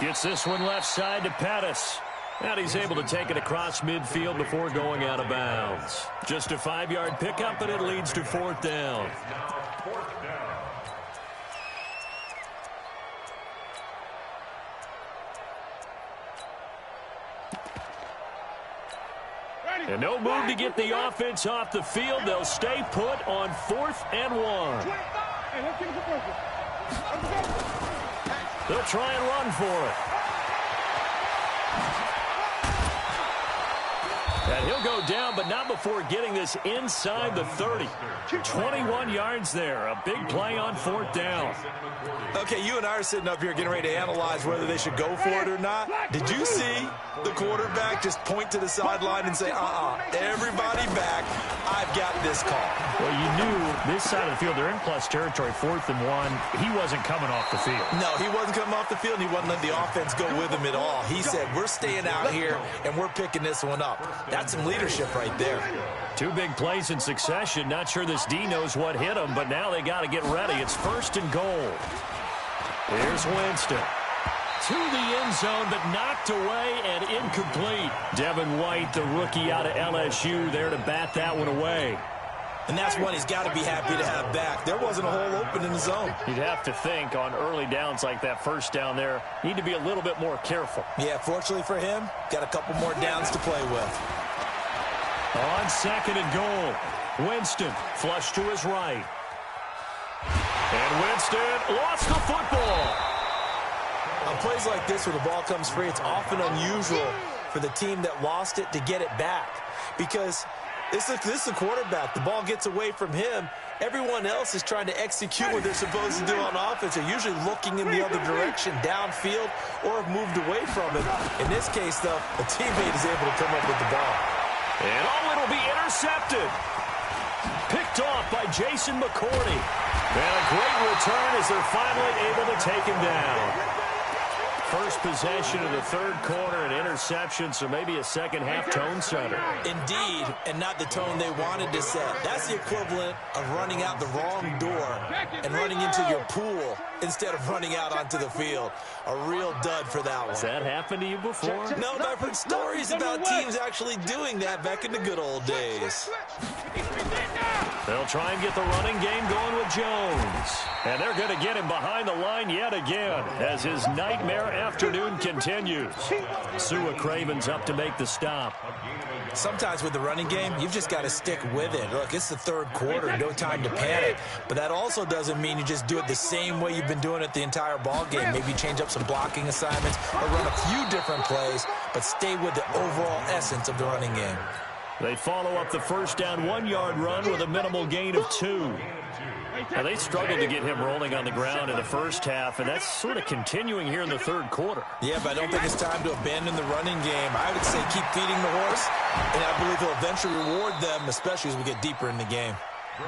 Speaker 1: Gets this one left side to Pettis. And he's able to take it across midfield before going out of bounds. Just a 5-yard pickup, and it leads to 4th down. And no move to get the offense off the field. They'll stay put on 4th and 1. They'll try and run for it. And he'll go down, but not before getting this inside the 30. 21 yards there. A big play on 4th down.
Speaker 2: Okay, you and I are sitting up here getting ready to analyze whether they should go for it or not. Did you see the quarterback just point to the sideline and say, everybody back, I've got this call?
Speaker 1: Well, you knew this side of the field, they're in plus territory, 4th and 1. He wasn't coming off the field.
Speaker 2: No, he wasn't coming off the field, and he wasn't letting the offense go with him at all. He said, we're staying out here, and we're picking this one up. That's some leadership right there.
Speaker 1: 2 big plays in succession. Not sure this D knows what hit him, but now they got to get ready. It's 1st and goal. Here's Winston. To the end zone, but knocked away and incomplete. Devin White, the rookie out of LSU, there to bat that one away.
Speaker 2: And that's one he's got to be happy to have back. There wasn't a hole open in the zone.
Speaker 1: You'd have to think on early downs like that first down there, need to be a little bit more careful.
Speaker 2: Yeah, fortunately for him, got a couple more downs to play with.
Speaker 1: On 2nd and goal, Winston flush to his right. And Winston lost the football.
Speaker 2: On plays like this where the ball comes free, it's often unusual for the team that lost it to get it back. Because this is a quarterback. The ball gets away from him. Everyone else is trying to execute what they're supposed to do on offense. They're usually looking in the other direction, downfield, or have moved away from it. In this case, though, a teammate is able to come up with the ball.
Speaker 1: And it'll be intercepted. Picked off by Jason McCourty. And a great return as they're finally able to take him down. First possession of the third quarter, an interception, so maybe a second-half tone setter.
Speaker 2: Indeed, and not the tone they wanted to set. That's the equivalent of running out the wrong door and running into your pool instead of running out onto the field. A real dud for that one.
Speaker 1: Has that happened to you before?
Speaker 2: No, but I've heard stories about teams actually doing that back in the good old days.
Speaker 1: They'll try and get the running game going with Jones. And they're going to get him behind the line yet again as his nightmare afternoon continues. Sua Craven's up to make the stop.
Speaker 2: Sometimes with the running game, you've just got to stick with it. Look, it's the third quarter, no time to panic. But that also doesn't mean you just do it the same way you've been doing it the entire ball game. Maybe change up some blocking assignments or run a few different plays, but stay with the overall essence of the running game.
Speaker 1: They follow up the first down 1-yard run with a minimal gain of 2. Now, they struggled to get him rolling on the ground in the first half, and that's sort of continuing here in the third quarter.
Speaker 2: Yeah, but I don't think it's time to abandon the running game. I would say keep feeding the horse, and I believe he'll eventually reward them, especially as we get deeper in the game.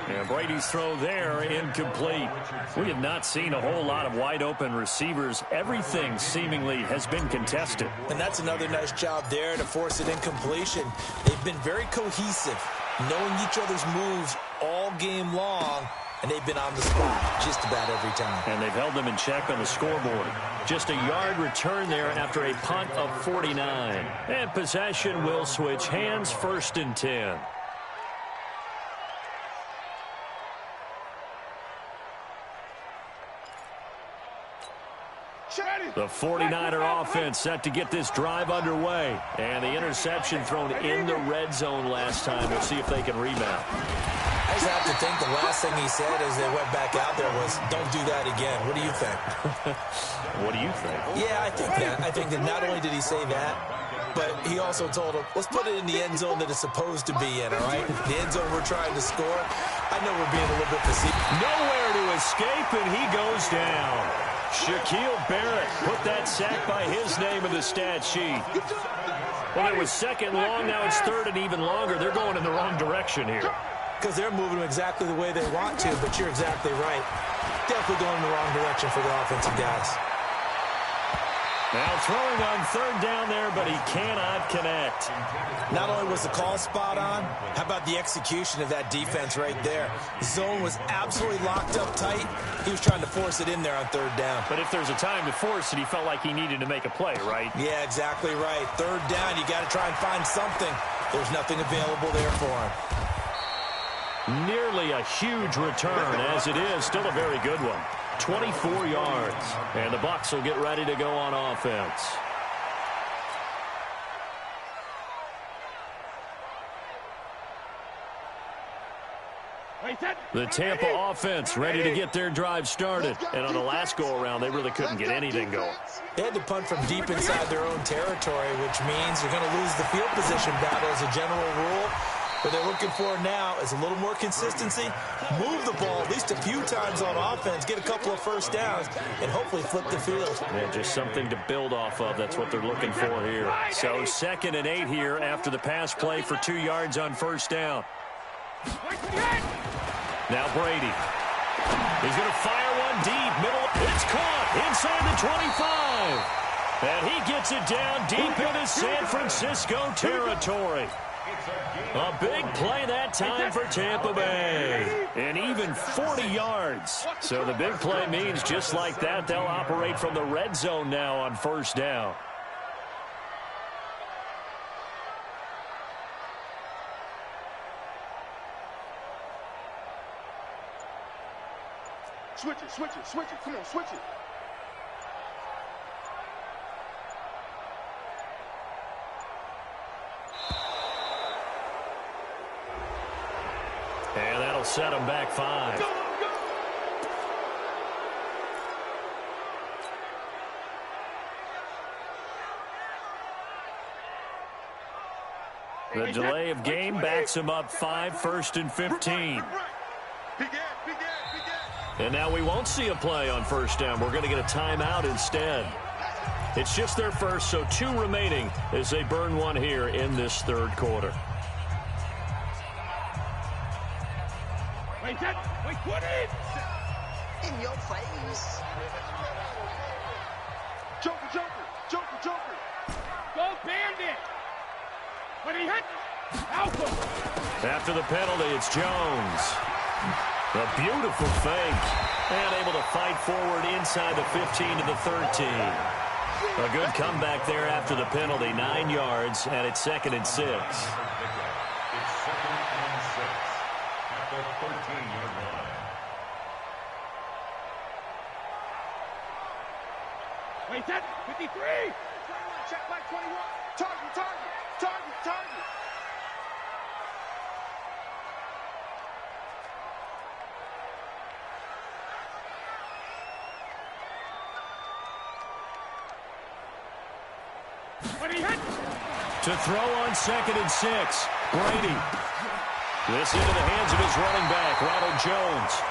Speaker 1: And Brady's throw there, incomplete. We have not seen a whole lot of wide-open receivers. Everything seemingly has been contested.
Speaker 2: And that's another nice job there to force an incompletion. They've been very cohesive, knowing each other's moves all game long, and they've been on the spot just about every time.
Speaker 1: And they've held them in check on the scoreboard. Just a yard return there after a punt of 49. And possession will switch hands, 1st and 10. The 49er offense set to get this drive underway. And the interception thrown in the red zone last time. We'll see if they can rebound.
Speaker 2: I just have to think the last thing he said as they went back out there was, don't do that again. What do you think?
Speaker 1: What do you think?
Speaker 2: Yeah, I think that. I think that not only did he say that, but he also told him, let's put it in the end zone that it's supposed to be in, all right? The end zone we're trying to score. I know we're being a little bit facetious.
Speaker 1: Nowhere to escape, and he goes down. Shaquille Barrett put that sack by his name in the stat sheet. Well, it was second long. Now it's third and even longer. They're going in the wrong direction here.
Speaker 2: Because they're moving them exactly the way they want to, but you're exactly right. Definitely going in the wrong direction for the offensive guys.
Speaker 1: Now throwing on third down there, but he cannot connect.
Speaker 2: Not only was the call spot on, how about the execution of that defense right there? The zone was absolutely locked up tight. He was trying to force it in there on third down.
Speaker 1: But if there's a time to force it, he felt like he needed to make a play, right?
Speaker 2: Yeah, exactly right. Third down, you got to try and find something. There's nothing available there for him.
Speaker 1: Nearly a huge return, as it is. Still a very good one. 24 yards. And the Bucks will get ready to go on offense. The Tampa offense ready to get their drive started. And on the last go-around, they really couldn't get anything going.
Speaker 2: They had to punt from deep inside their own territory, which means you're going to lose the field position battle as a general rule. What they're looking for now is a little more consistency, move the ball at least a few times on offense, get a couple of first downs, and hopefully flip the field.
Speaker 1: Yeah, just something to build off of. That's what they're looking for here. So 2nd and 8 here after the pass play for 2 yards on first down. Now Brady. He's going to fire one deep. Middle. It's caught inside the 25. And he gets it down deep into San Francisco territory. A big play that time for Tampa Bay. And even 40 yards. So the big play means just like that, they'll operate from the red zone now on first down.
Speaker 3: Switch it, switch it, switch it. Come on, switch it.
Speaker 1: And that'll set them back 5. The delay of game backs him up 5, 1st and 15. And now we won't see a play on first down. We're going to get a timeout instead. It's just their first, so 2 remaining as they burn one here in this third quarter.
Speaker 3: Wait, what is?
Speaker 5: In your face.
Speaker 3: Joker. Joker. Go Bandit. But he hit. Alpha.
Speaker 1: After the penalty, it's Jones. A beautiful fake. And able to fight forward inside the 15 to the 13. A good comeback there after the penalty. 9 yards, and it's 2nd and 6.
Speaker 4: It's 2nd and 6 at the 13-yard line.
Speaker 3: Wait, that 53. 21, check by 21. Target.
Speaker 1: To throw on 2nd and 6. Brady. This into the hands of his running back, Ronald Jones.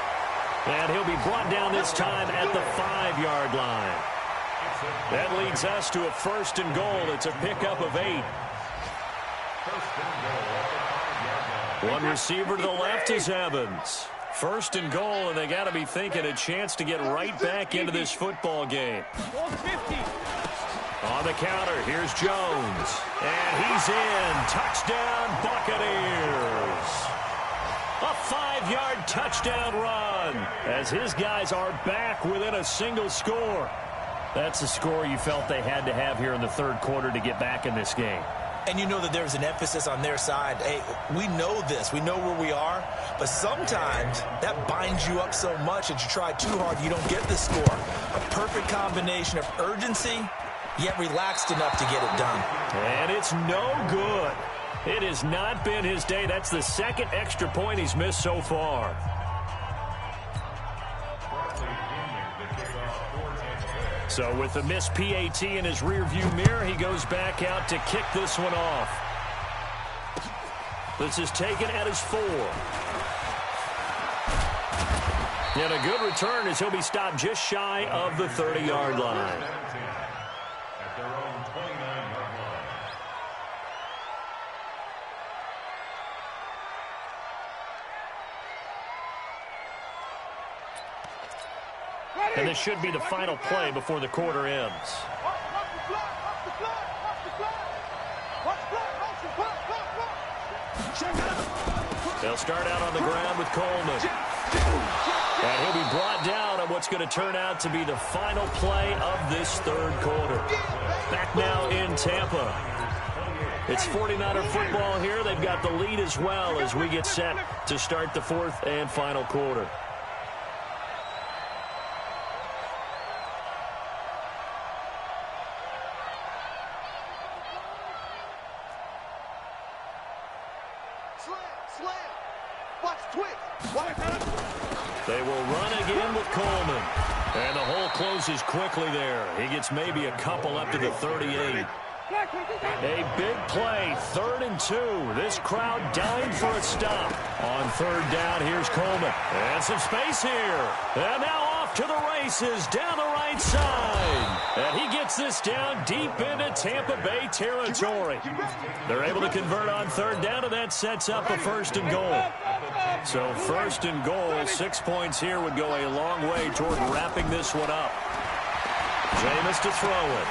Speaker 1: And he'll be brought down this time at the 5-yard line. That leads us to a 1st and goal. It's a pickup of 8. One receiver to the left is Evans. 1st and goal, and they got to be thinking a chance to get right back into this football game. On the counter, here's Jones. And he's in. Touchdown, Buccaneers. A 5-yard touchdown run as his guys are back within a single score. That's the score you felt they had to have here in the 3rd quarter to get back in this game.
Speaker 2: And you know that there's an emphasis on their side. Hey, we know this. We know where we are. But sometimes that binds you up so much that you try too hard, you don't get the score. A perfect combination of urgency, yet relaxed enough to get it done.
Speaker 1: And it's no good. It has not been his day. That's the 2nd extra point he's missed so far. So with the missed PAT in his rearview mirror, he goes back out to kick this one off. This is taken at his 4. And a good return as he'll be stopped just shy of the 30-yard line.
Speaker 4: At their own 29-yard line.
Speaker 1: And this should be the final play before the quarter ends. They'll start out on the ground with Coleman. And he'll be brought down on what's going to turn out to be the final play of this 3rd quarter. Back now in Tampa. It's 49er football here. They've got the lead as well as we get set to start the 4th and final quarter. They will run again with Coleman. And the hole closes quickly there. He gets maybe a couple up to the 38. A big play, 3rd and 2. This crowd dying for a stop. On 3rd down, here's Coleman. And some space here. And now off to the races down the right side. And he gets this down deep into Tampa Bay territory. They're able to convert on 3rd down, and that sets up a 1st and goal. So 1st and goal, 6 points here would go a long way toward wrapping this one up. Jameis to throw it.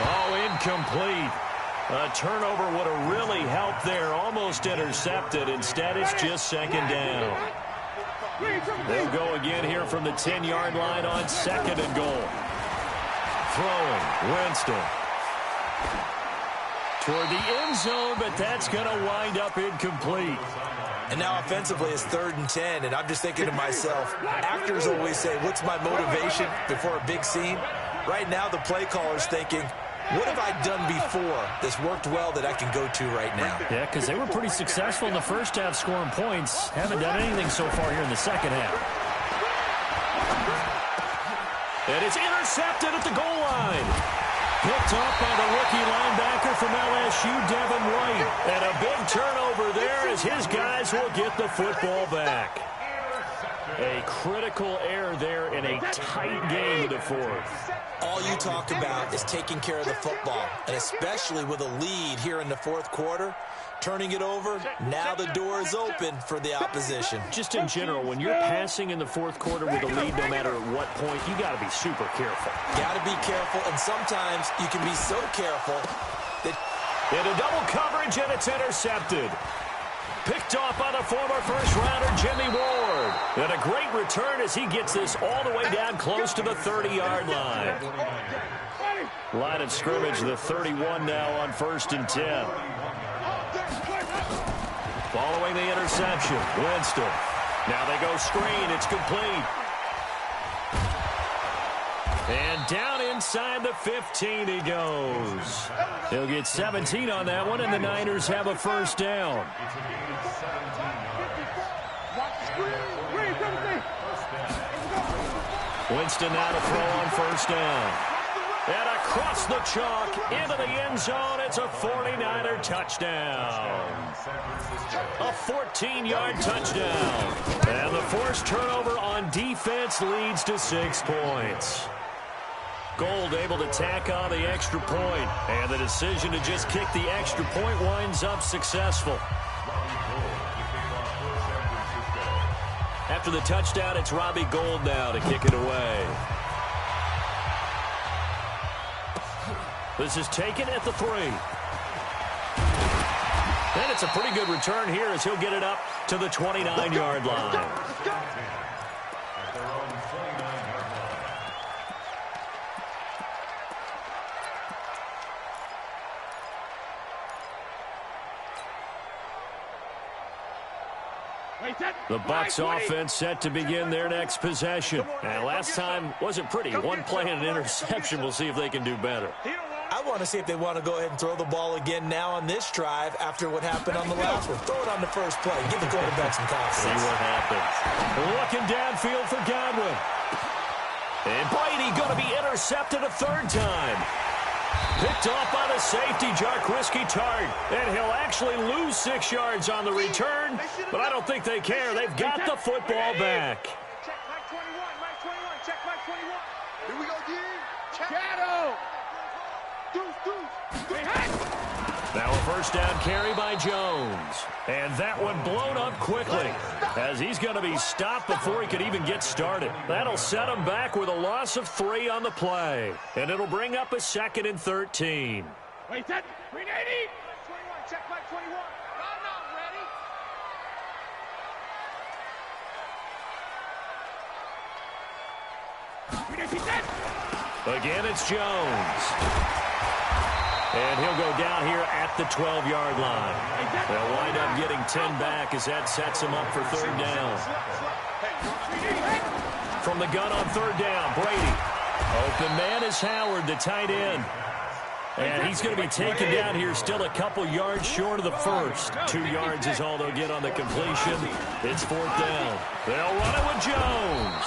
Speaker 1: Oh, incomplete. A turnover would have really helped there. Almost intercepted. Instead, it's just 2nd down. They'll go again here from the 10-yard line on 2nd and goal. Throwing, Winston. Toward the end zone, but that's going to wind up incomplete.
Speaker 2: And now offensively it's 3rd and 10, and I'm just thinking to myself, actors always say, what's my motivation before a big scene? Right now the play caller's thinking, what have I done before that's worked well that I can go to right now?
Speaker 1: Yeah, because they were pretty successful in the 1st half scoring points. Haven't done anything so far here in the 2nd half. And it's intercepted at the goal line. Picked up by the rookie linebacker from LSU, Devin White. And a big turnover there as his guys will get the football back. A critical error there in a tight game in the 4th.
Speaker 2: All you talk about is taking care of the football, and especially with a lead here in the 4th quarter. turning it over. Now the door is open for the opposition.
Speaker 1: Just in general, when you're passing in the fourth quarter with a lead, no matter at what point, you got to be super careful.
Speaker 2: Got to be careful, and sometimes you can be so careful that...
Speaker 1: Into double coverage, and it's intercepted. Picked off by the former first-rounder, Jimmy Ward. And a great return as he gets this all the way down close to the 30-yard line. Line of scrimmage, the 31 now on 1st and 10. Following the interception, Winston. Now they go screen. It's complete. And down inside the 15 he goes. He'll get 17 on that one, and the Niners have a first down. Winston now to throw on first down. And across the chalk, into the end zone, it's a 49er touchdown. A 14-yard touchdown. And the forced turnover on defense leads to 6 points. Gold able to tack on the extra point, and the decision to just kick the extra point winds up successful. After the touchdown, it's Robbie Gould now to kick it away. This is taken at the 3. And it's a pretty good return here as he'll get it up to the 29-yard line. The Bucks offense set to begin their next possession. And last time wasn't pretty. One play and an interception. We'll see if they can do better.
Speaker 2: I want to see if they want to go ahead and throw the ball again now on this drive after what happened on the last one. Throw it on the first play. Give the quarterback some confidence.
Speaker 1: See what happens. Looking downfield for Godwin. And Brady going to be intercepted a 3rd time. Picked off by the safety, Jarquiski Tart. And he'll actually lose 6 yards on the return, but I don't think they care. They've got the football back.
Speaker 3: Check Mike 21, Mike 21, check Mike 21. Here we go, D. Shadow.
Speaker 1: Now a first down carry by Jones. And that one blown up quickly as he's going to be stopped before he could even get started. That'll set him back with a loss of 3 on the play. And it'll bring up a 2nd and 13.
Speaker 3: Wait, that 380. 21, check Mike 21. I'm not ready.
Speaker 1: Again, it's Jones. And he'll go down here at the 12-yard line. They'll wind up getting 10 back as that sets him up for 3rd down. From the gun on 3rd down, Brady. Open man is Howard, the tight end. And he's going to be taken down here still a couple yards short of the first. 2 yards is all they'll get on the completion. It's 4th down. They'll run it with Jones.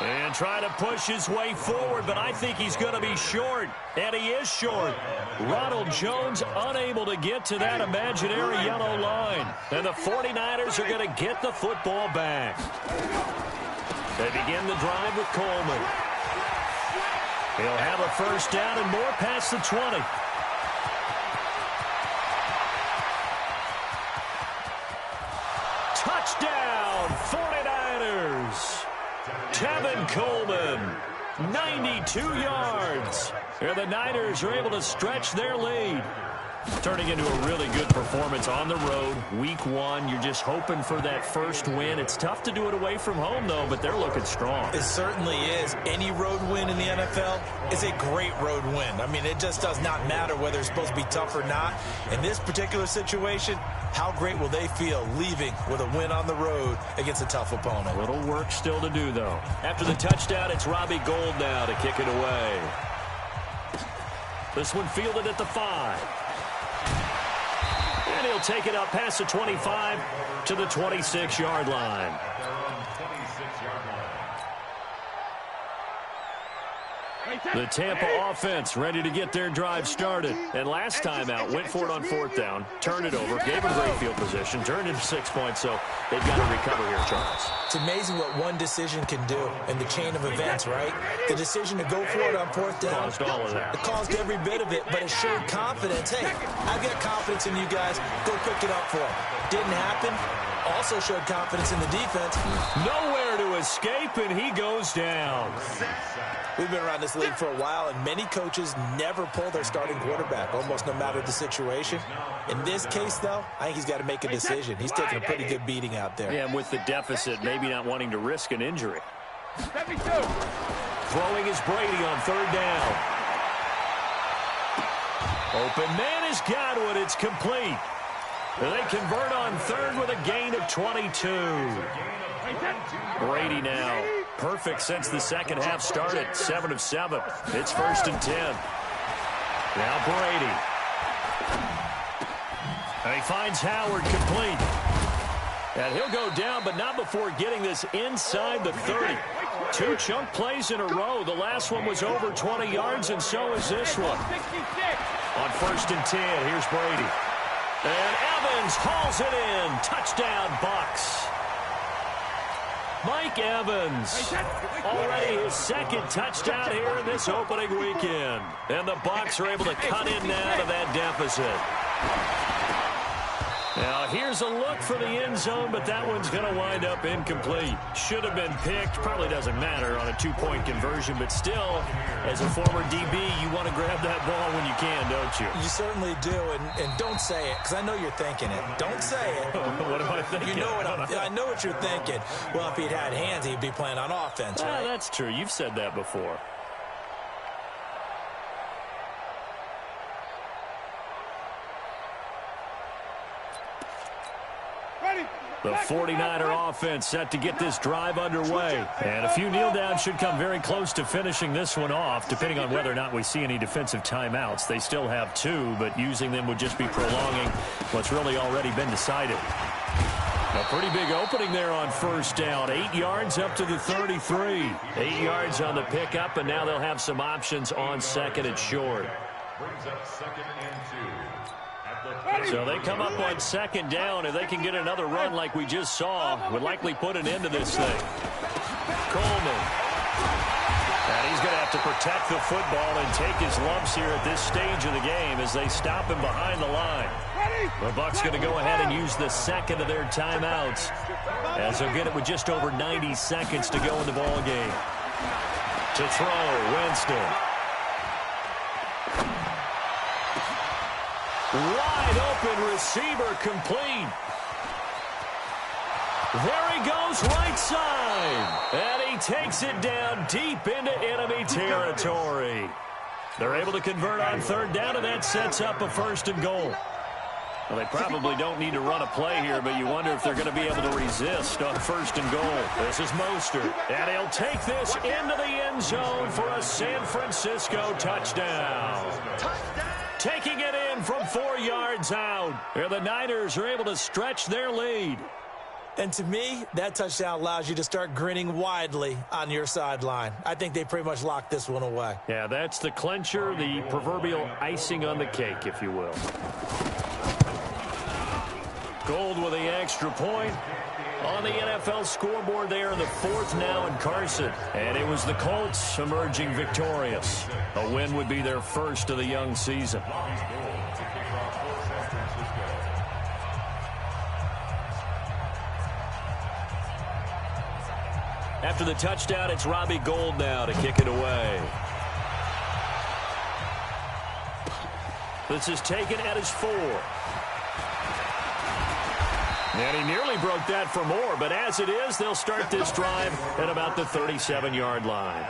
Speaker 1: And try to push his way forward, but I think he's going to be short. And he is short. Ronald Jones unable to get to that imaginary yellow line. And the 49ers are going to get the football back. They begin the drive with Coleman. He'll have a first down and more past the 20. Touchdown, 49ers. Tevin Coleman, 92 yards. And the Niners are able to stretch their lead. Turning into a really good performance on the road. Week 1, you're just hoping for that first win. It's tough to do it away from home, though, but they're looking strong.
Speaker 2: It certainly is. Any road win in the NFL is a great road win. I mean, it just does not matter whether it's supposed to be tough or not. In this particular situation, how great will they feel leaving with a win on the road against a tough opponent?
Speaker 1: A little work still to do, though. After the touchdown, it's Robbie Gould now to kick it away. This one fielded at the 5. And he'll take it up past the 25 to the 26-yard line. The Tampa offense ready to get their drive started. And last time out, went for it on fourth down, turned it over, gave them great field position, turned into 6 points, so they've got to recover here, Charles.
Speaker 2: It's amazing what one decision can do in the chain of events, right? The decision to go for it on fourth down.
Speaker 1: Caused all of that.
Speaker 2: It caused every bit of it, but it showed confidence. Hey, I've got confidence in you guys. Go pick it up for them. Didn't happen. Also showed confidence in the defense.
Speaker 1: Nowhere to escape, and he goes down.
Speaker 2: We've been around this league for a while, and many coaches never pull their starting quarterback, almost no matter the situation. In this case, though, I think he's got to make a decision. He's taking a pretty good beating out there.
Speaker 1: Yeah, and with the deficit, maybe not wanting to risk an injury.
Speaker 3: 72.
Speaker 1: Throwing is Brady on third down. Open man has got it. It's complete. They convert on third with a gain of 22. Brady now perfect since the second half started. 7 of 7. It's 1st and 10. Now Brady. And he finds Howard complete. And he'll go down, but not before getting this inside the 30. 2 chunk plays in a row. The last one was over 20 yards, and so is this one. On 1st and 10, here's Brady. And Evans hauls it in. Touchdown, Bucks. Mike Evans, already his second touchdown here in this opening weekend. And the Bucks are able to cut in now to that deficit. Now, here's a look for the end zone, but that one's going to wind up incomplete. Should have been picked. Probably doesn't matter on a 2-point conversion, but still, as a former DB, you want to grab that ball when you can, don't you?
Speaker 2: You certainly do, and don't say it, because I know you're thinking it. Don't say it.
Speaker 1: What am I thinking?
Speaker 2: You know I know what you're thinking. Well, if he'd had hands, he'd be playing on offense, right?
Speaker 1: That's true. You've said that before. The 49er offense set to get this drive underway. And a few kneel downs should come very close to finishing this one off, depending on whether or not we see any defensive timeouts. They still have 2, but using them would just be prolonging what's really already been decided. A pretty big opening there on 1st down. 8 yards up to the 33. 8 yards on the pickup, and now they'll have some options on 2nd and short.
Speaker 4: Brings up 2nd and 2.
Speaker 1: So they come up on 2nd down. If they can get another run like we just saw, would likely put an end to this thing. Coleman. And he's going to have to protect the football and take his lumps here at this stage of the game as they stop him behind the line. The Bucks going to go ahead and use the second of their timeouts as they'll get it with just over 90 seconds to go in the ball game. To throw, Winston. Wide open receiver complete. There he goes, right side. And he takes it down deep into enemy territory. They're able to convert on 3rd down, and that sets up a 1st and goal. Well, they probably don't need to run a play here, but you wonder if they're going to be able to resist on 1st and goal. This is Mostert, and he'll take this into the end zone for a San Francisco touchdown. Taking it in from 4 yards out. Where the Niners are able to stretch their lead.
Speaker 2: And to me, that touchdown allows you to start grinning widely on your sideline. I think they pretty much locked this one away.
Speaker 1: Yeah, that's the clincher, the proverbial icing on the cake, if you will. Gold with the extra point. On the NFL scoreboard there in the 4th now in Carson. And it was the Colts emerging victorious. A win would be their first of the young season. After the touchdown, it's Robbie Gould now to kick it away. This is taken at his 4. And he nearly broke that for more, but as it is, they'll start this drive at about the 37-yard line.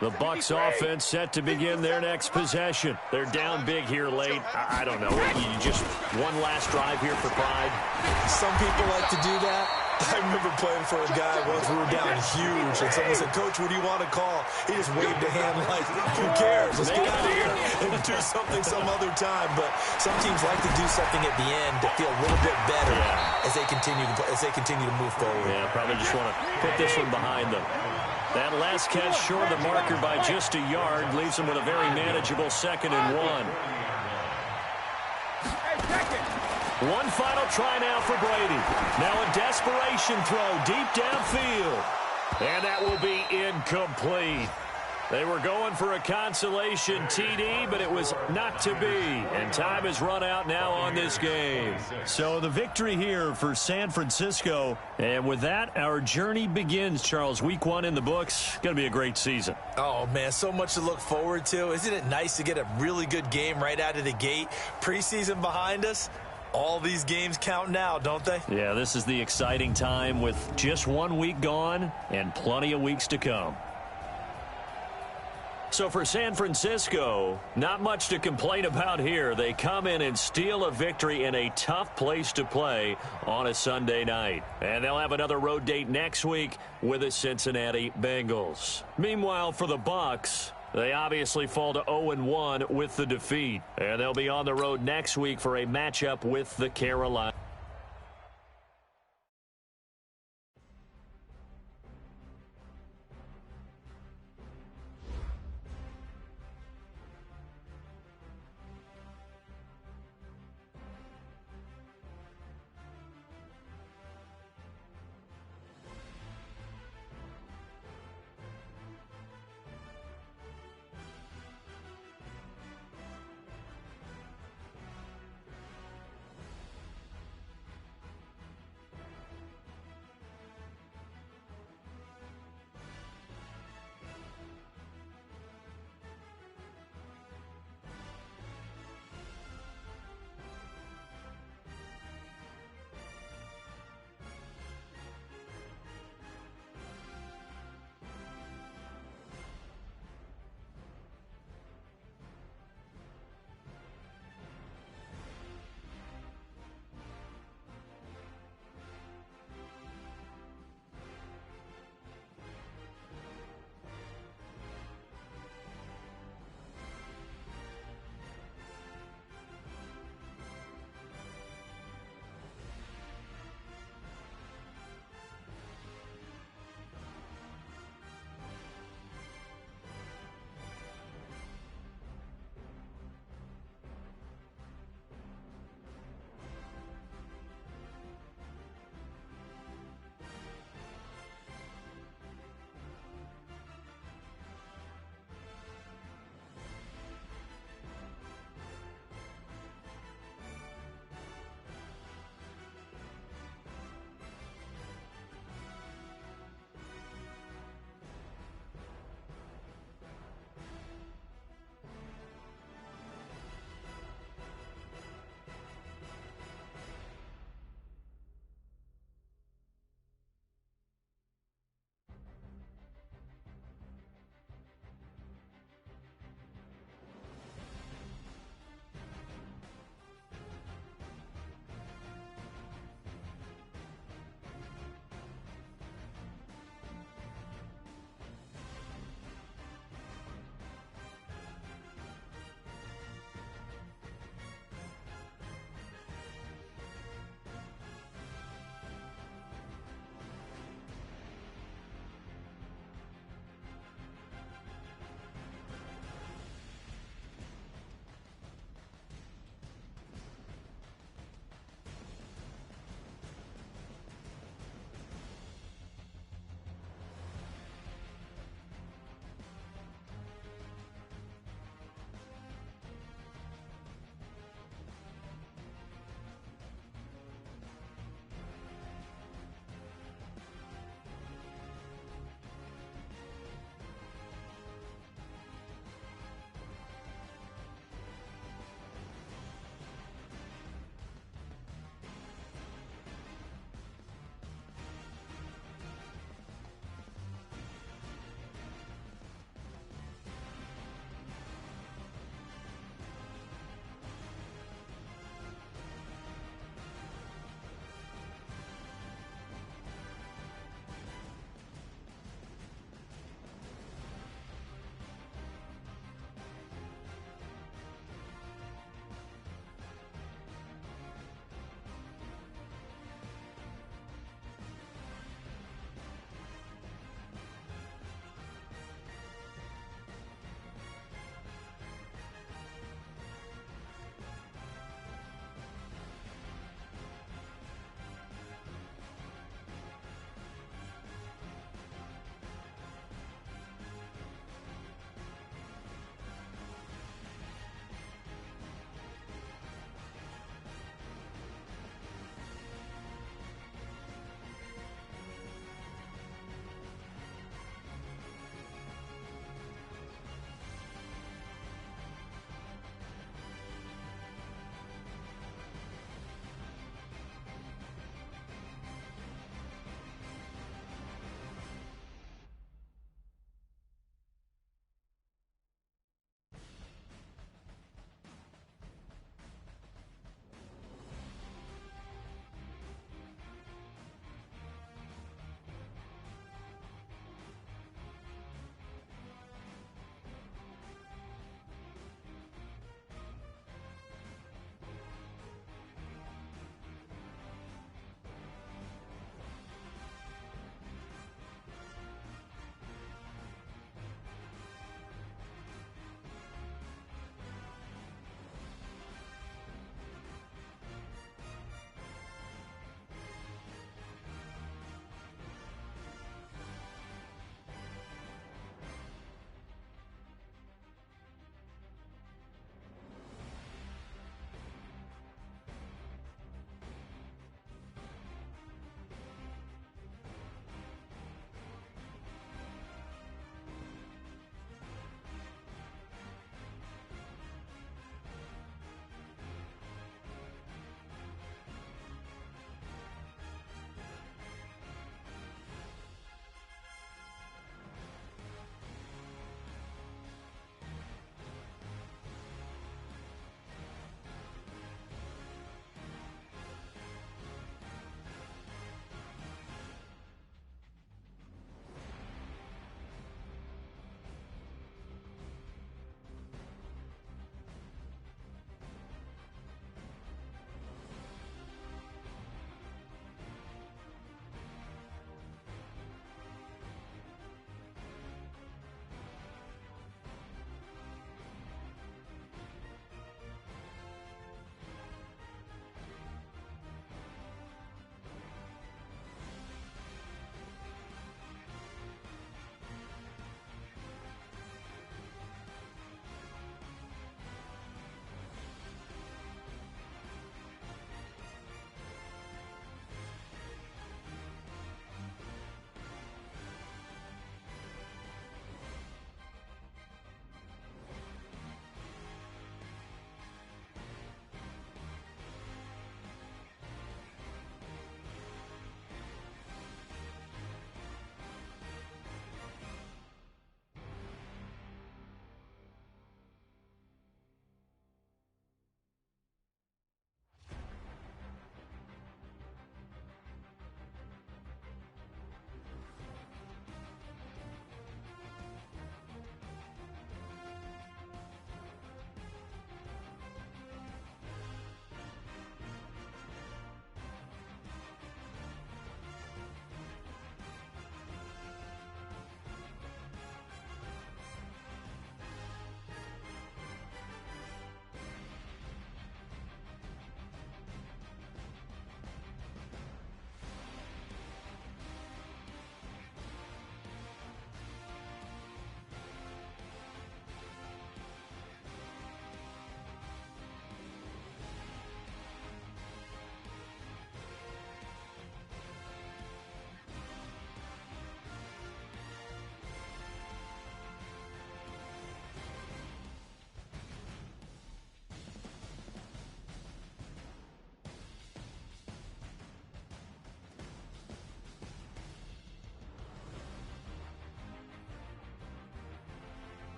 Speaker 1: The Bucks offense set to begin their next possession. They're down big here late. I don't know. You just one last drive here for pride.
Speaker 2: Some people like to do that. I remember playing for a guy once. We were down huge, and someone said, "Coach, what do you want to call?" He just waved a hand like, "Who cares? Let's get out of here and do something some other time." But some teams like to do something at the end to feel a little bit better as they continue to move forward.
Speaker 1: Yeah, probably just want to put this one behind them. That last catch short of the marker by just a yard leaves them with a very manageable 2nd and 1. One final try now for Brady. Now a desperation throw deep downfield. And that will be incomplete. They were going for a consolation TD, but it was not to be. And time has run out now on this game. So the victory here for San Francisco. And with that, our journey begins, Charles. Week 1 in the books. Going to be a great season.
Speaker 2: Oh, man, so much to look forward to. Isn't it nice to get a really good game right out of the gate? Preseason behind us. All these games count now, don't they?
Speaker 1: Yeah, this is the exciting time with just 1 week gone and plenty of weeks to come. So for San Francisco, not much to complain about here. They come in and steal a victory in a tough place to play on a Sunday night. And they'll have another road date next week with the Cincinnati Bengals. Meanwhile, for the Bucks, they obviously fall to 0-1 with the defeat. And they'll be on the road next week for a matchup with the Carolina.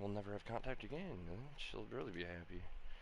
Speaker 5: we'll never have contact again. She'll really be happy.